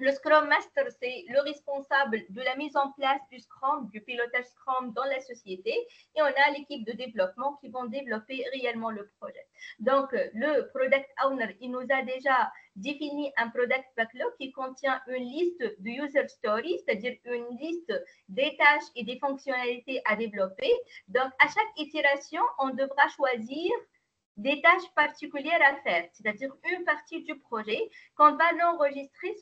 Le Scrum Master, c'est le responsable de la mise en place du Scrum, du pilotage Scrum dans la société. Et on a l'équipe de développement qui vont développer réellement le projet. Donc, le Product Owner, il nous a déjà défini un Product Backlog qui contient une liste de User Stories, c'est-à-dire une liste des tâches et des fonctionnalités à développer. Donc, à chaque itération, on devra choisir des tâches particulières à faire, c'est-à-dire une partie du projet qu'on va l'enregistrer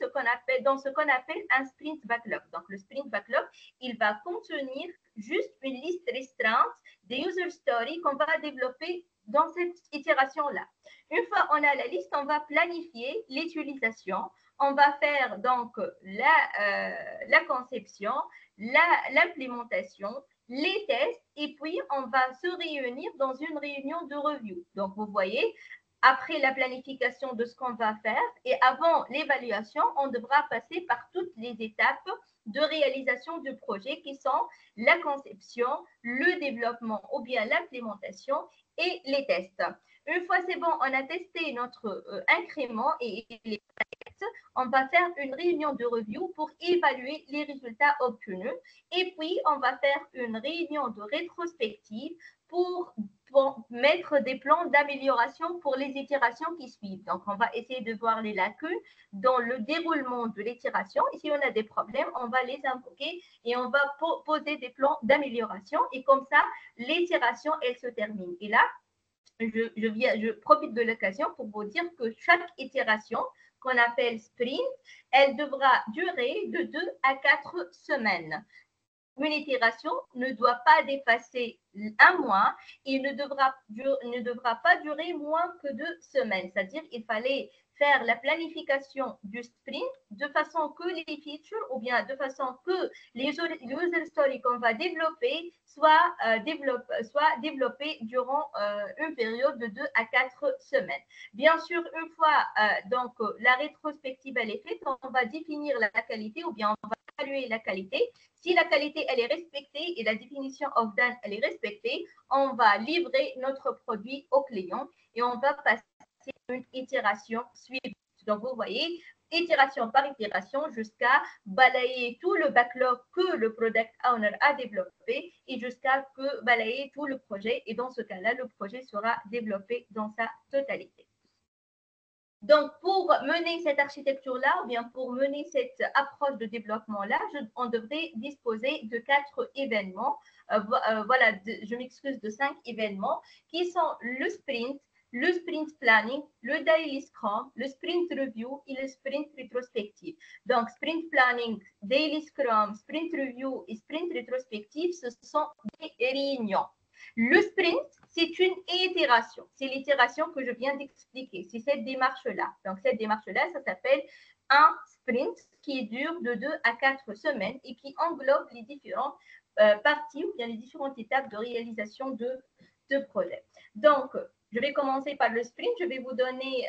dans ce qu'on appelle un sprint backlog. Donc, le sprint backlog, il va contenir juste une liste restreinte des user stories qu'on va développer dans cette itération-là. Une fois on a la liste, on va planifier l'utilisation. On va faire donc la conception, l'implémentation, les tests, et puis on va se réunir dans une réunion de review. Donc, vous voyez, après la planification de ce qu'on va faire et avant l'évaluation, on devra passer par toutes les étapes de réalisation du projet qui sont la conception, le développement ou bien l'implémentation et les tests. Une fois c'est bon, on a testé notre incrément et les tests, on va faire une réunion de review pour évaluer les résultats obtenus et puis on va faire une réunion de rétrospective pour mettre des plans d'amélioration pour les itérations qui suivent. Donc, on va essayer de voir les lacunes dans le déroulement de l'itération. Et si on a des problèmes, on va les invoquer et on va poser des plans d'amélioration. Et comme ça, l'itération, elle se termine. Et là, je profite de l'occasion pour vous dire que chaque itération qu'on appelle sprint, elle devra durer de 2 à 4 semaines. Une itération ne doit pas dépasser un mois et ne devra pas durer moins que 2 semaines. C'est-à-dire qu'il fallait faire la planification du sprint de façon que les features ou bien de façon que les user stories qu'on va développer soient développées durant une période de 2 à 4 semaines. Bien sûr, une fois donc la rétrospective elle est faite, on va définir la qualité ou bien on va évaluer la qualité. Si la qualité elle est respectée et la définition of done elle est respectée, on va livrer notre produit au client et on va passer une itération suivante. Donc, vous voyez, itération par itération jusqu'à balayer tout le backlog que le product owner a développé et jusqu'à balayer tout le projet. Et dans ce cas-là, le projet sera développé dans sa totalité. Donc, pour mener cette architecture-là, ou bien pour mener cette approche de développement-là, on devrait disposer de 4 événements. Voilà, je m'excuse, de 5 événements qui sont le sprint planning, le daily scrum, le sprint review et le sprint rétrospective. Donc, sprint planning, daily scrum, sprint review et sprint rétrospective, ce sont des réunions. Le sprint, c'est une itération. C'est l'itération que je viens d'expliquer. C'est cette démarche-là. Donc, cette démarche-là, ça s'appelle un sprint qui dure de 2 à 4 semaines et qui englobe les différentes parties ou bien les différentes étapes de réalisation de projet. Donc, je vais commencer par le sprint. Je vais vous donner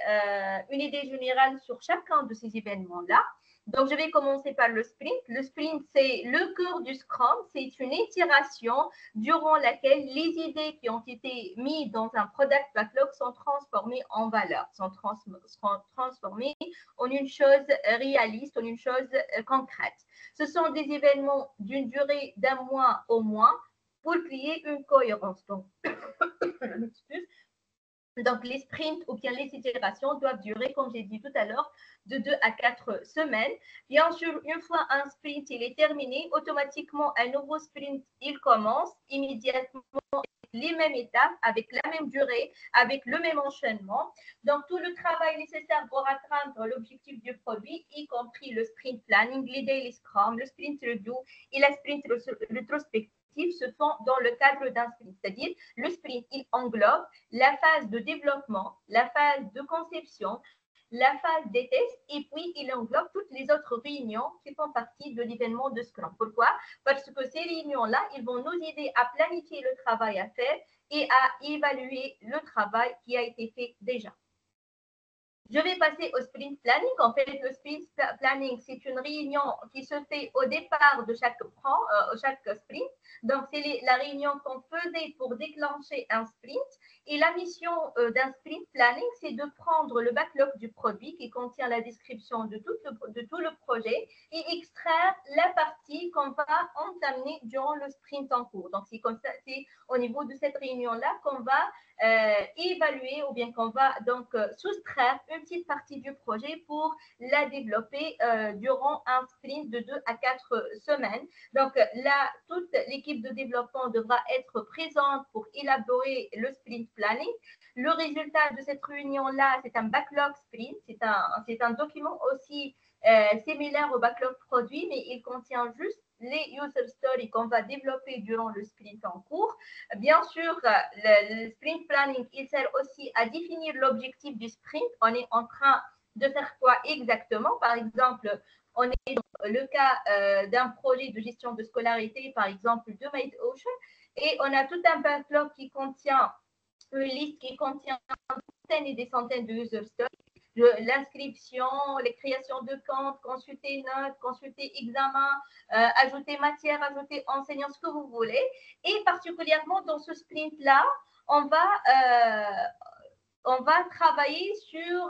une idée générale sur chacun de ces événements-là. Donc, je vais commencer par le sprint. Le sprint, c'est le cœur du Scrum. C'est une itération durant laquelle les idées qui ont été mises dans un product backlog sont transformées en valeur, sont transformées en une chose réaliste, en une chose concrète. Ce sont des événements d'une durée d'1 mois au moins pour créer une cohérence. Donc, je m'excuse. Donc, les sprints ou bien les itérations doivent durer, comme j'ai dit tout à l'heure, de 2 à 4 semaines. Bien sûr, une fois un sprint il est terminé, automatiquement, un nouveau sprint, il commence immédiatement les mêmes étapes, avec la même durée, avec le même enchaînement. Donc, tout le travail nécessaire pour atteindre l'objectif du produit, y compris le sprint planning, les daily scrum, le sprint review et la sprint rétrospective, se font dans le cadre d'un sprint. C'est-à-dire, le sprint, il englobe la phase de développement, la phase de conception, la phase des tests et puis il englobe toutes les autres réunions qui font partie de l'événement de Scrum. Pourquoi? Parce que ces réunions-là, ils vont nous aider à planifier le travail à faire et à évaluer le travail qui a été fait déjà. Je vais passer au sprint planning. En fait, le sprint planning, c'est une réunion qui se fait au départ de chaque sprint. Donc, c'est la réunion qu'on faisait pour déclencher un sprint. Et la mission d'un sprint planning, c'est de prendre le backlog du produit qui contient la description de tout le projet et extraire la partie qu'on va entamer durant le sprint en cours. Donc, c'est comme ça, c'est au niveau de cette réunion-là qu'on va évaluer ou bien qu'on va donc soustraire une petite partie du projet pour la développer durant un sprint de 2 à 4 semaines. Donc là, toute l'équipe de développement devra être présente pour élaborer le sprint planning. Le résultat de cette réunion-là, c'est un backlog sprint. C'est un document aussi similaire au backlog produit, mais il contient juste les user stories qu'on va développer durant le sprint en cours. Bien sûr, le sprint planning, il sert aussi à définir l'objectif du sprint. On est en train de faire quoi exactement? Par exemple, on est dans le cas d'un projet de gestion de scolarité, par exemple de Made Ocean, et on a tout un backlog qui contient une liste qui contient des centaines et des centaines de user stories. L'inscription, les créations de comptes, consulter notes, consulter examen, ajouter matière, ajouter enseignant, ce que vous voulez. Et particulièrement dans ce sprint-là, on va travailler sur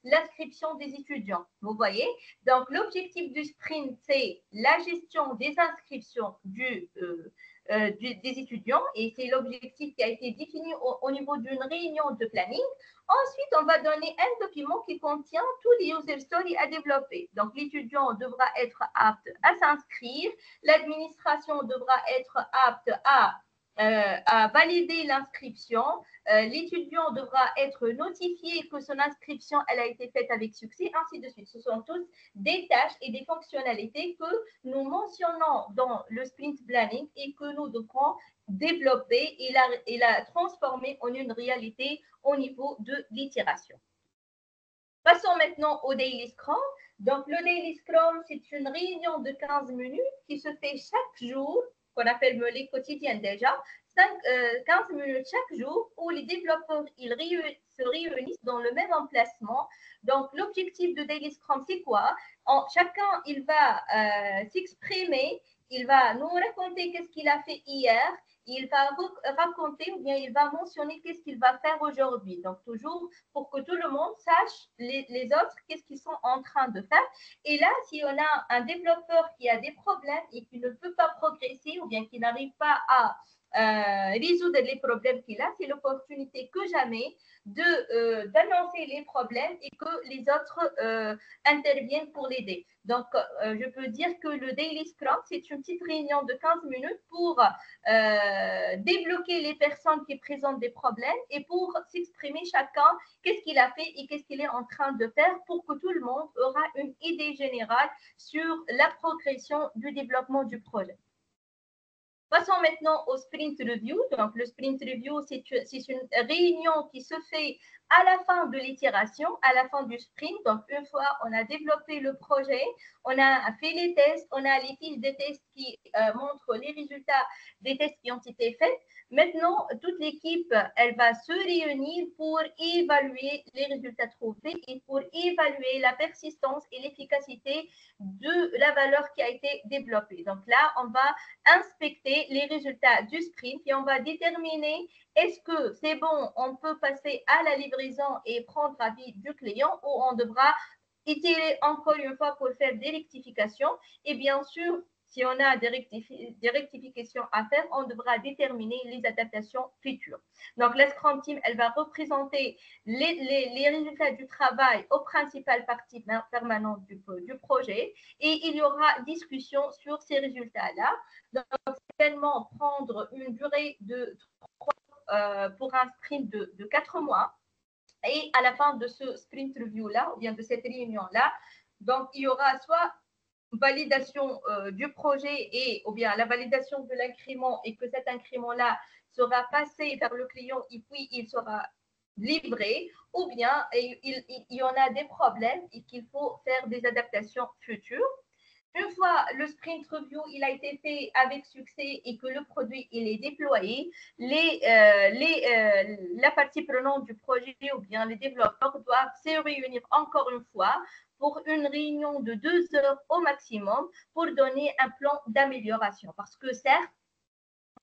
l'inscription des étudiants. Vous voyez? Donc, l'objectif du sprint, c'est la gestion des inscriptions des étudiants et c'est l'objectif qui a été défini au niveau d'une réunion de planning. Ensuite, on va donner un document qui contient tous les user stories à développer. Donc, l'étudiant devra être apte à s'inscrire, l'administration devra être apte à valider l'inscription. L'étudiant devra être notifié que son inscription elle a été faite avec succès, ainsi de suite. Ce sont tous des tâches et des fonctionnalités que nous mentionnons dans le sprint planning et que nous devrons développer et la transformer en une réalité au niveau de l'itération. Passons maintenant au Daily Scrum. Donc, le Daily Scrum, c'est une réunion de 15 minutes qui se fait chaque jour, qu'on appelle les quotidiennes déjà, 15 minutes chaque jour où les développeurs se réunissent dans le même emplacement. Donc, l'objectif de Daily Scrum, c'est quoi? Chacun, il va s'exprimer, il va nous raconter qu'est-ce qu'il a fait hier, il va raconter ou bien il va mentionner qu'est-ce qu'il va faire aujourd'hui. Donc, toujours pour que tout le monde sache les autres qu'est-ce qu'ils sont en train de faire. Et là, si on a un développeur qui a des problèmes et qui ne peut pas progresser ou bien qui n'arrive pas à résoudre les problèmes qu'il a, c'est l'opportunité que jamais d'annoncer les problèmes et que les autres interviennent pour l'aider. Donc, je peux dire que le Daily Scrum, c'est une petite réunion de 15 minutes pour débloquer les personnes qui présentent des problèmes et pour s'exprimer chacun qu'est-ce qu'il a fait et qu'est-ce qu'il est en train de faire pour que tout le monde aura une idée générale sur la progression du développement du projet. Passons maintenant au sprint review. Donc, le sprint review, c'est une réunion qui se fait à la fin de l'itération, à la fin du sprint. Donc, une fois on a développé le projet, on a fait les tests, on a les fiches de tests qui montrent les résultats des tests qui ont été faits. Maintenant, toute l'équipe, elle va se réunir pour évaluer les résultats trouvés et pour évaluer la persistance et l'efficacité de la valeur qui a été développée. Donc là, on va inspecter les résultats du sprint et on va déterminer est-ce que c'est bon, on peut passer à la livraison et prendre avis du client ou on devra itérer encore une fois pour faire des rectifications. Et bien sûr, si on a des rectifications à faire, on devra déterminer les adaptations futures. Donc, la Scrum Team, elle va représenter les résultats du travail aux principales parties permanentes du projet et il y aura discussion sur ces résultats-là. Donc, certainement prendre une durée pour un sprint de 4 mois. Et à la fin de ce sprint review-là, ou bien de cette réunion-là, donc il y aura soit validation du projet et ou bien la validation de l'incrément et que cet incrément-là sera passé vers le client et puis il sera livré ou bien il y en a des problèmes et qu'il faut faire des adaptations futures. Une fois le sprint review il a été fait avec succès et que le produit il est déployé, la partie prenante du projet ou bien les développeurs doivent se réunir encore une fois pour une réunion de 2 heures au maximum pour donner un plan d'amélioration. Parce que certes,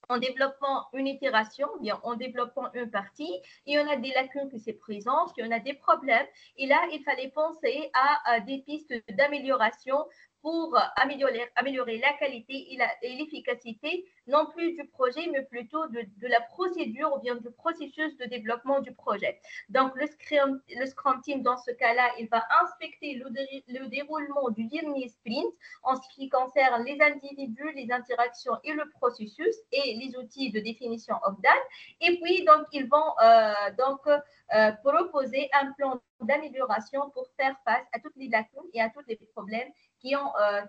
en développant une itération, bien en développant une partie, il y en a des lacunes qui se présentent, il y en a des problèmes. Et là, il fallait penser à des pistes d'amélioration pour améliorer la qualité et l'efficacité, non plus du projet, mais plutôt de la procédure ou bien du processus de développement du projet. Donc, le Scrum Team, dans ce cas-là, il va inspecter le déroulement du dernier sprint en ce qui concerne les individus, les interactions et le processus et les outils de définition of-done. Et puis, donc, ils vont proposer un plan d'amélioration pour faire face à toutes les lacunes et à tous les problèmes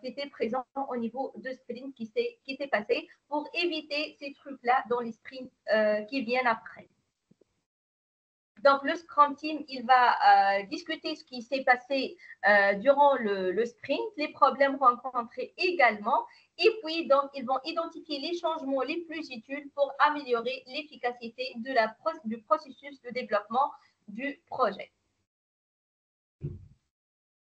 qui étaient présents au niveau de sprint qui s'est passé pour éviter ces trucs-là dans les sprints qui viennent après. Donc, le Scrum Team, il va discuter ce qui s'est passé durant le sprint, les problèmes rencontrés également, et puis, donc, ils vont identifier les changements les plus utiles pour améliorer l'efficacité du processus de développement du projet.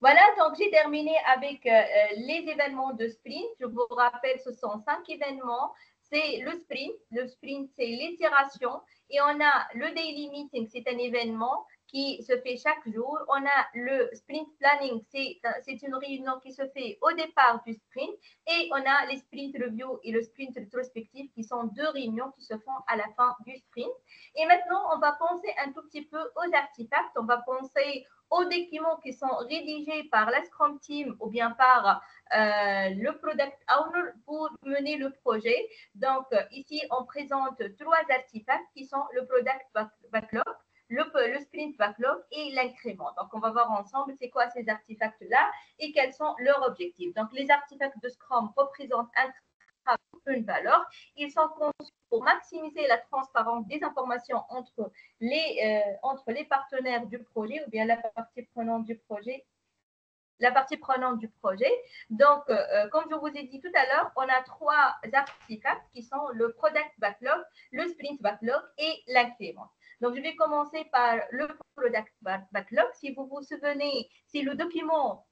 Voilà, donc j'ai terminé avec les événements de sprint. Je vous rappelle, ce sont 5 événements. C'est le sprint. Le sprint, c'est l'itération. Et on a le daily meeting, c'est un événement qui se fait chaque jour. On a le sprint planning, c'est une réunion qui se fait au départ du sprint. Et on a les sprint review et le sprint rétrospectif qui sont 2 réunions qui se font à la fin du sprint. Et maintenant, on va penser un tout petit peu aux artefacts. On va penser aux documents qui sont rédigés par la Scrum Team ou bien par le Product Owner pour mener le projet. Donc, ici, on présente 3 artefacts qui sont le Product Backlog, le Sprint Backlog et l'incrément. Donc, on va voir ensemble c'est quoi ces artefacts-là et quels sont leurs objectifs. Donc, les artefacts de Scrum représentent une valeur. Ils sont conçus pour maximiser la transparence des informations entre les partenaires du projet ou bien la partie prenante du projet. Donc, comme je vous ai dit tout à l'heure, on a 3 artefacts qui sont le Product Backlog, le Sprint Backlog et l'incrément. Donc, je vais commencer par le Product Backlog. Si vous vous souvenez, c'est le document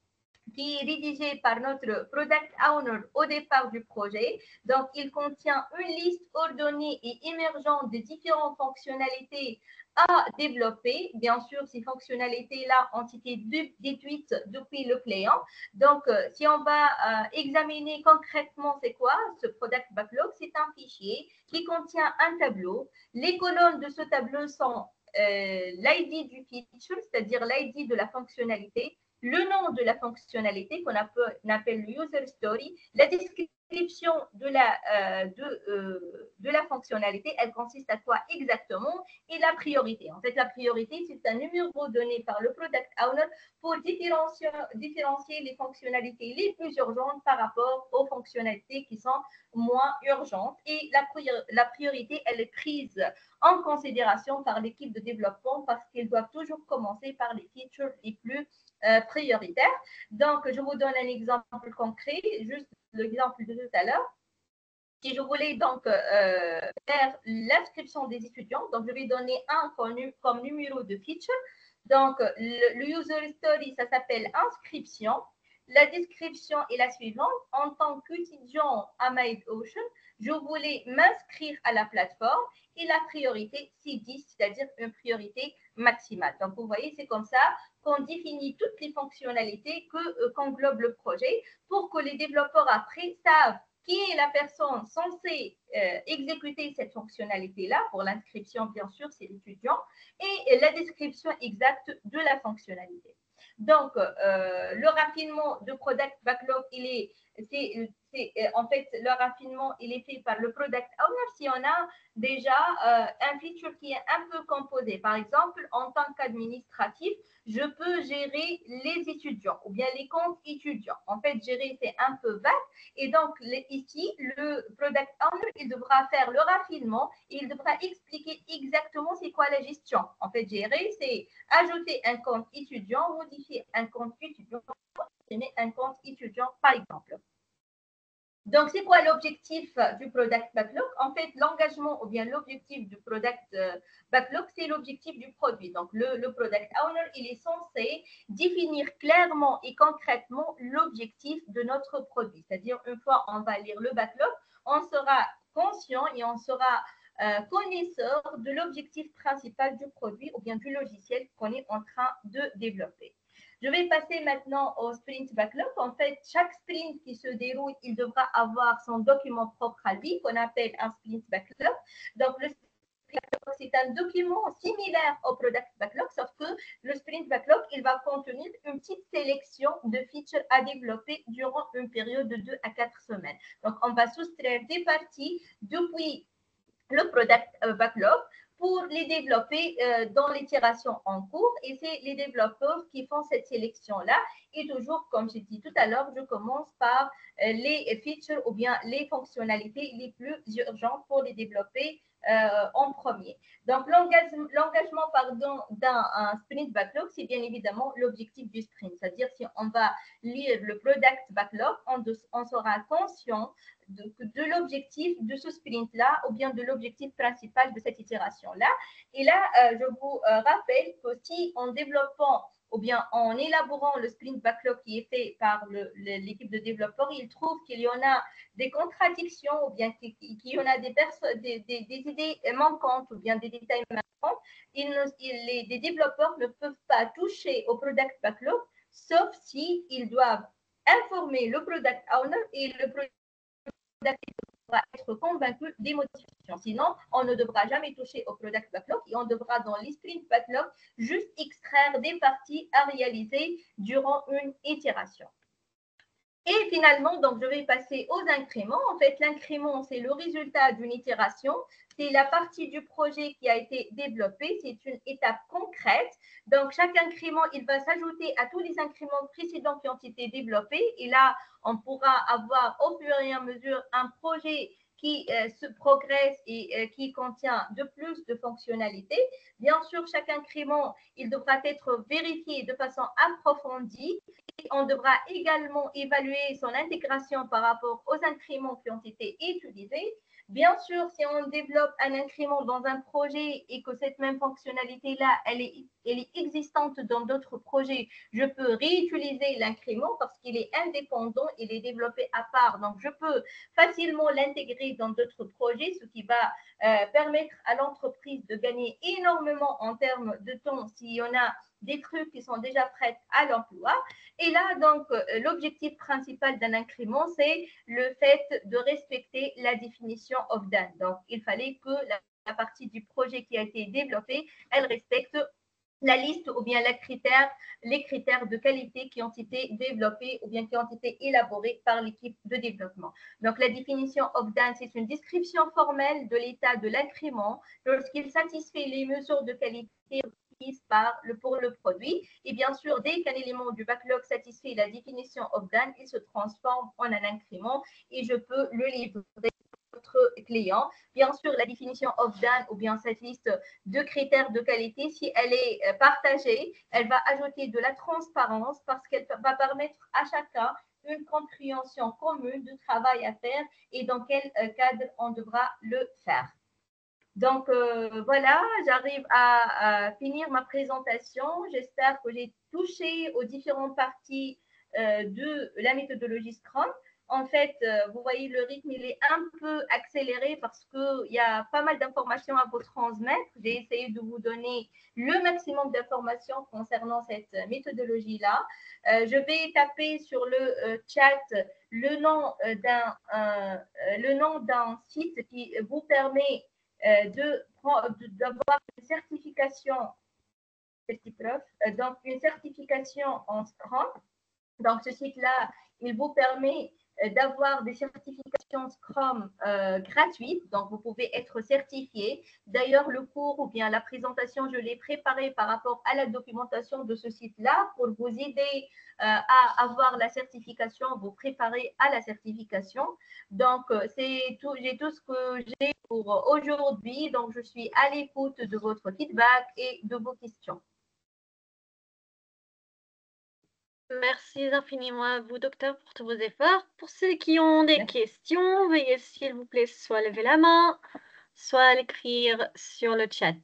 qui est rédigé par notre Product Owner au départ du projet. Donc, il contient une liste ordonnée et émergente de différentes fonctionnalités à développer. Bien sûr, ces fonctionnalités-là ont été déduites depuis le client. Donc, si on va examiner concrètement c'est quoi ce Product Backlog, c'est un fichier qui contient un tableau. Les colonnes de ce tableau sont l'ID du feature, c'est-à-dire l'ID de la fonctionnalité, le nom de la fonctionnalité qu'on appelle le user story, la description de la fonctionnalité, elle consiste à quoi exactement, et la priorité. En fait, la priorité, c'est un numéro donné par le Product Owner pour différencier les fonctionnalités les plus urgentes par rapport aux fonctionnalités qui sont moins urgentes. Et la priorité, elle est prise en considération par l'équipe de développement parce qu'ils doivent toujours commencer par les features les plus prioritaire. Donc, je vous donne un exemple concret, juste l'exemple de tout à l'heure. Si je voulais donc faire l'inscription des étudiants, donc je vais donner un comme numéro de feature. Donc, le user story, ça s'appelle inscription. La description est la suivante. En tant qu'étudiant à MindOcean, je voulais m'inscrire à la plateforme et la priorité, c'est 10, c'est-à-dire une priorité maximale. Donc, vous voyez, c'est comme ça qu'on définit toutes les fonctionnalités qu'englobe le projet pour que les développeurs après savent qui est la personne censée exécuter cette fonctionnalité-là. Pour l'inscription, bien sûr, c'est l'étudiant, et la description exacte de la fonctionnalité. Donc, le raffinement de Product Backlog, en fait, le raffinement, il est fait par le Product Owner si on a déjà un feature qui est un peu composé. Par exemple, en tant qu'administratif, je peux gérer les étudiants ou bien les comptes étudiants. En fait, gérer, c'est un peu vague. Et donc, ici, le Product Owner, il devra faire le raffinement et il devra expliquer exactement c'est quoi la gestion. En fait, gérer, c'est ajouter un compte étudiant, modifier un compte étudiant, supprimer un compte étudiant, par exemple. Donc, c'est quoi l'objectif du Product Backlog? En fait, l'engagement ou bien l'objectif du Product Backlog, c'est l'objectif du produit. Donc, le Product Owner, il est censé définir clairement et concrètement l'objectif de notre produit. C'est-à-dire, une fois on va lire le backlog, on sera conscient et on sera connaisseur de l'objectif principal du produit ou bien du logiciel qu'on est en train de développer. Je vais passer maintenant au sprint backlog. En fait, chaque sprint qui se déroule, il devra avoir son document propre à lui qu'on appelle un sprint backlog. Donc, le sprint backlog, c'est un document similaire au product backlog, sauf que le sprint backlog, il va contenir une petite sélection de features à développer durant une période de 2 à 4 semaines. Donc, on va soustraire des parties depuis le product backlog pour les développer dans l'itération en cours. Et c'est les développeurs qui font cette sélection-là. Et toujours, comme j'ai dit tout à l'heure, je commence par les features ou bien les fonctionnalités les plus urgentes pour les développer en premier. Donc, l'engagement d'un sprint backlog, c'est bien évidemment l'objectif du sprint. C'est-à-dire, si on va lire le product backlog, on sera conscient de l'objectif de ce sprint-là ou bien de l'objectif principal de cette itération-là. Et là, je vous rappelle que si en développant ou bien en élaborant le sprint backlog qui est fait par l'équipe de développeurs, il trouve qu'il y en a des contradictions ou bien qu'il y en a des idées manquantes ou bien des détails manquants. Les développeurs ne peuvent pas toucher au product backlog sauf s'ils doivent informer le product owner et le product devra être convaincu des modifications. Sinon, on ne devra jamais toucher au product backlog et on devra dans les sprint backlog juste extraire des parties à réaliser durant une itération. Et finalement, donc, je vais passer aux incréments. En fait, l'incrément, c'est le résultat d'une itération. C'est la partie du projet qui a été développée. C'est une étape concrète. Donc, chaque incrément, il va s'ajouter à tous les incréments précédents qui ont été développés. Et là, on pourra avoir au fur et à mesure un projet qui se progresse et qui contient de plus de fonctionnalités. Bien sûr, chaque incrément, il devra être vérifié de façon approfondie. On devra également évaluer son intégration par rapport aux incréments qui ont été utilisés. Bien sûr, si on développe un incrément dans un projet et que cette même fonctionnalité-là, elle est existante dans d'autres projets, je peux réutiliser l'incrément parce qu'il est indépendant, il est développé à part. Donc, je peux facilement l'intégrer dans d'autres projets, ce qui va permettre à l'entreprise de gagner énormément en termes de temps s'il y en a des trucs qui sont déjà prêts à l'emploi. Et là, donc, l'objectif principal d'un incrément, c'est le fait de respecter la définition of done. Donc, il fallait que la partie du projet qui a été développée, elle respecte la liste ou bien les critères de qualité qui ont été développés ou bien qui ont été élaborés par l'équipe de développement. Donc, la définition of done, c'est une description formelle de l'état de l'incrément lorsqu'il satisfait les mesures de qualité pour le produit. Et bien sûr, dès qu'un élément du backlog satisfait la définition of done, il se transforme en un incrément et je peux le livrer à notre client. Bien sûr, la définition of done ou bien cette liste de critères de qualité, si elle est partagée, elle va ajouter de la transparence parce qu'elle va permettre à chacun une compréhension commune du travail à faire et dans quel cadre on devra le faire. Donc, voilà, j'arrive à finir ma présentation. J'espère que j'ai touché aux différentes parties de la méthodologie Scrum. En fait, vous voyez, le rythme, il est un peu accéléré parce qu'il y a pas mal d'informations à vous transmettre. J'ai essayé de vous donner le maximum d'informations concernant cette méthodologie-là. Je vais taper sur le chat le nom d'un site qui vous permet d'avoir une certification, donc une certification en Scrum. Donc, ce site-là, il vous permet d'avoir des certifications Scrum gratuites. Donc, vous pouvez être certifié. D'ailleurs, le cours ou bien la présentation, je l'ai préparé par rapport à la documentation de ce site-là pour vous aider à avoir la certification, vous préparer à la certification. Donc, c'est tout, j'ai tout ce que j'ai pour aujourd'hui. Donc, je suis à l'écoute de votre feedback et de vos questions. Merci infiniment à vous, docteur, pour tous vos efforts. Pour ceux qui ont des questions, veuillez s'il vous plaît soit lever la main, soit l'écrire sur le chat.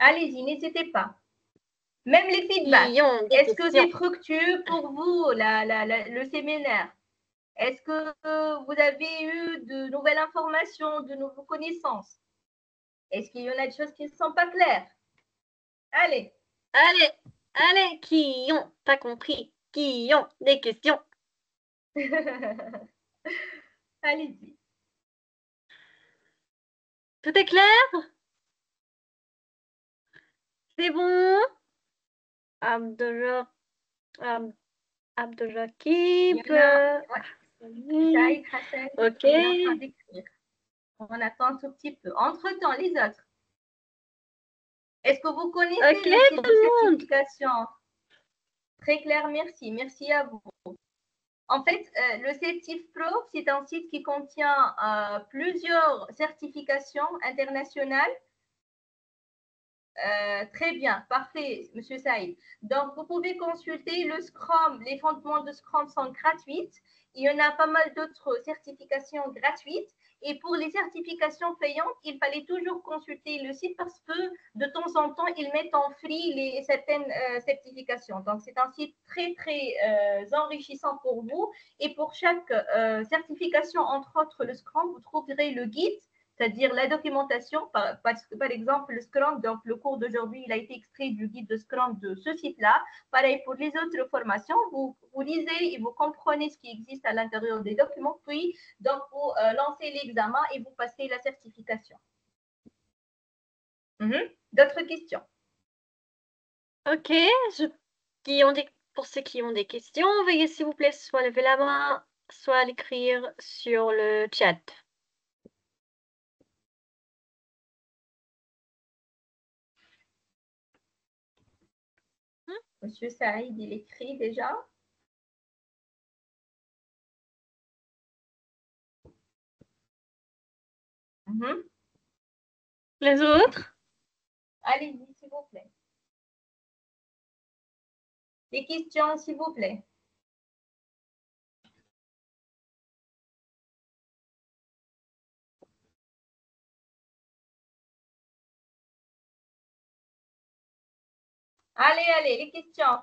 Allez-y, n'hésitez pas. Même les feedbacks. Est-ce que c'est fructueux pour vous, le séminaire? Est-ce que vous avez eu de nouvelles informations, de nouvelles connaissances? Est-ce qu'il y en a des choses qui ne sont pas claires? Allez. Allez, qui ont pas compris, qui ont des questions? Allez-y. Tout est clair? C'est bon? Abdelrakib. Saïd Hassan, Ok. il est en train d'écrire. On attend un tout petit peu. Entre-temps, les autres. Est-ce que vous connaissez le site de certification? Très clair, merci. Merci à vous. En fait, le CertifPro, c'est un site qui contient plusieurs certifications internationales. Très bien, parfait, Monsieur Saïd. Donc, vous pouvez consulter le Scrum. Les fondements de Scrum sont gratuits. Il y en a pas mal d'autres certifications gratuites. Et pour les certifications payantes, il fallait toujours consulter le site parce que de temps en temps, ils mettent en free certaines certifications. Donc, c'est un site très, très enrichissant pour vous. Et pour chaque certification, entre autres le Scrum, vous trouverez le guide, c'est-à-dire la documentation, parce que par exemple, le Scrum, donc le cours d'aujourd'hui, il a été extrait du guide de Scrum de ce site-là. Pareil pour les autres formations, vous lisez et vous comprenez ce qui existe à l'intérieur des documents, puis donc vous lancez l'examen et vous passez la certification. D'autres questions? Ok, pour ceux qui ont des questions, veuillez s'il vous plaît soit lever la main, soit l'écrire sur le chat. Monsieur Saïd, il écrit déjà. Les autres? Allez-y, s'il vous plaît. Des questions, s'il vous plaît. Allez, les questions.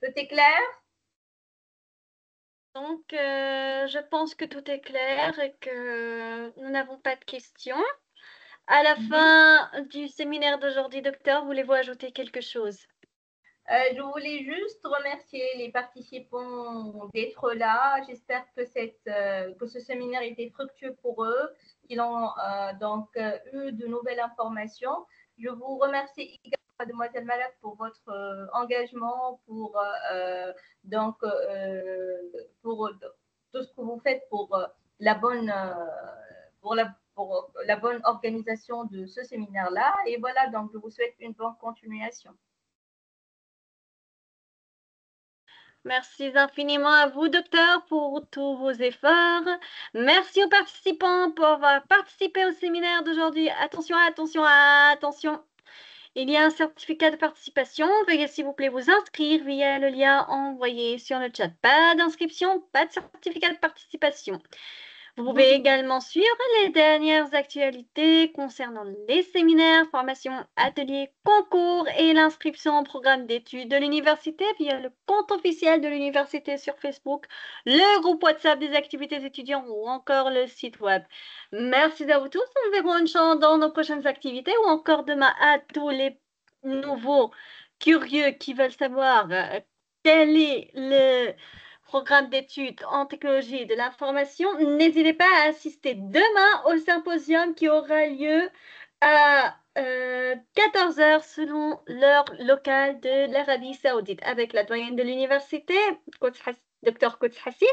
Tout est clair? Donc, je pense que tout est clair et que nous n'avons pas de questions. À la fin du séminaire d'aujourd'hui, docteur, voulez-vous ajouter quelque chose? Je voulais juste remercier les participants d'être là. J'espère que ce séminaire était fructueux pour eux, qu'ils ont donc eu de nouvelles informations. Je vous remercie également, Mademoiselle Malak, pour votre engagement, pour tout ce que vous faites pour la bonne organisation de ce séminaire-là. Et voilà, donc je vous souhaite une bonne continuation. Merci infiniment à vous, docteur, pour tous vos efforts. Merci aux participants pour avoir participé au séminaire d'aujourd'hui. Attention, attention, attention. Il y a un certificat de participation. Veuillez s'il vous plaît vous inscrire via le lien envoyé sur le chat. Pas d'inscription, pas de certificat de participation. Vous pouvez également suivre les dernières actualités concernant les séminaires, formations, ateliers, concours et l'inscription au programme d'études de l'université via le compte officiel de l'université sur Facebook, le groupe WhatsApp des activités étudiants ou encore le site web. Merci à vous tous. Nous verrons une chance dans nos prochaines activités ou encore demain à tous les nouveaux curieux qui veulent savoir quel est le programme d'études en technologie de l'information. N'hésitez pas à assister demain au symposium qui aura lieu à 14h selon l'heure locale de l'Arabie Saoudite avec la doyenne de l'université, Dr Quds Hassim,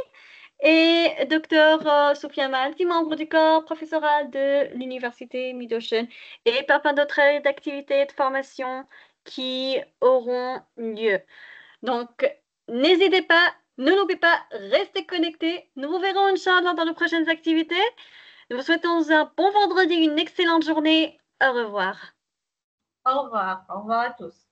et Dr Soufiane Malti, membre du corps professoral de l'université Mid-Ocean, et plein d'autres activités et de formation qui auront lieu. Donc, n'hésitez pas, ne l'oubliez pas, restez connectés. Nous vous verrons, Inch'Allah, dans nos prochaines activités. Nous vous souhaitons un bon vendredi, une excellente journée. Au revoir. Au revoir à tous.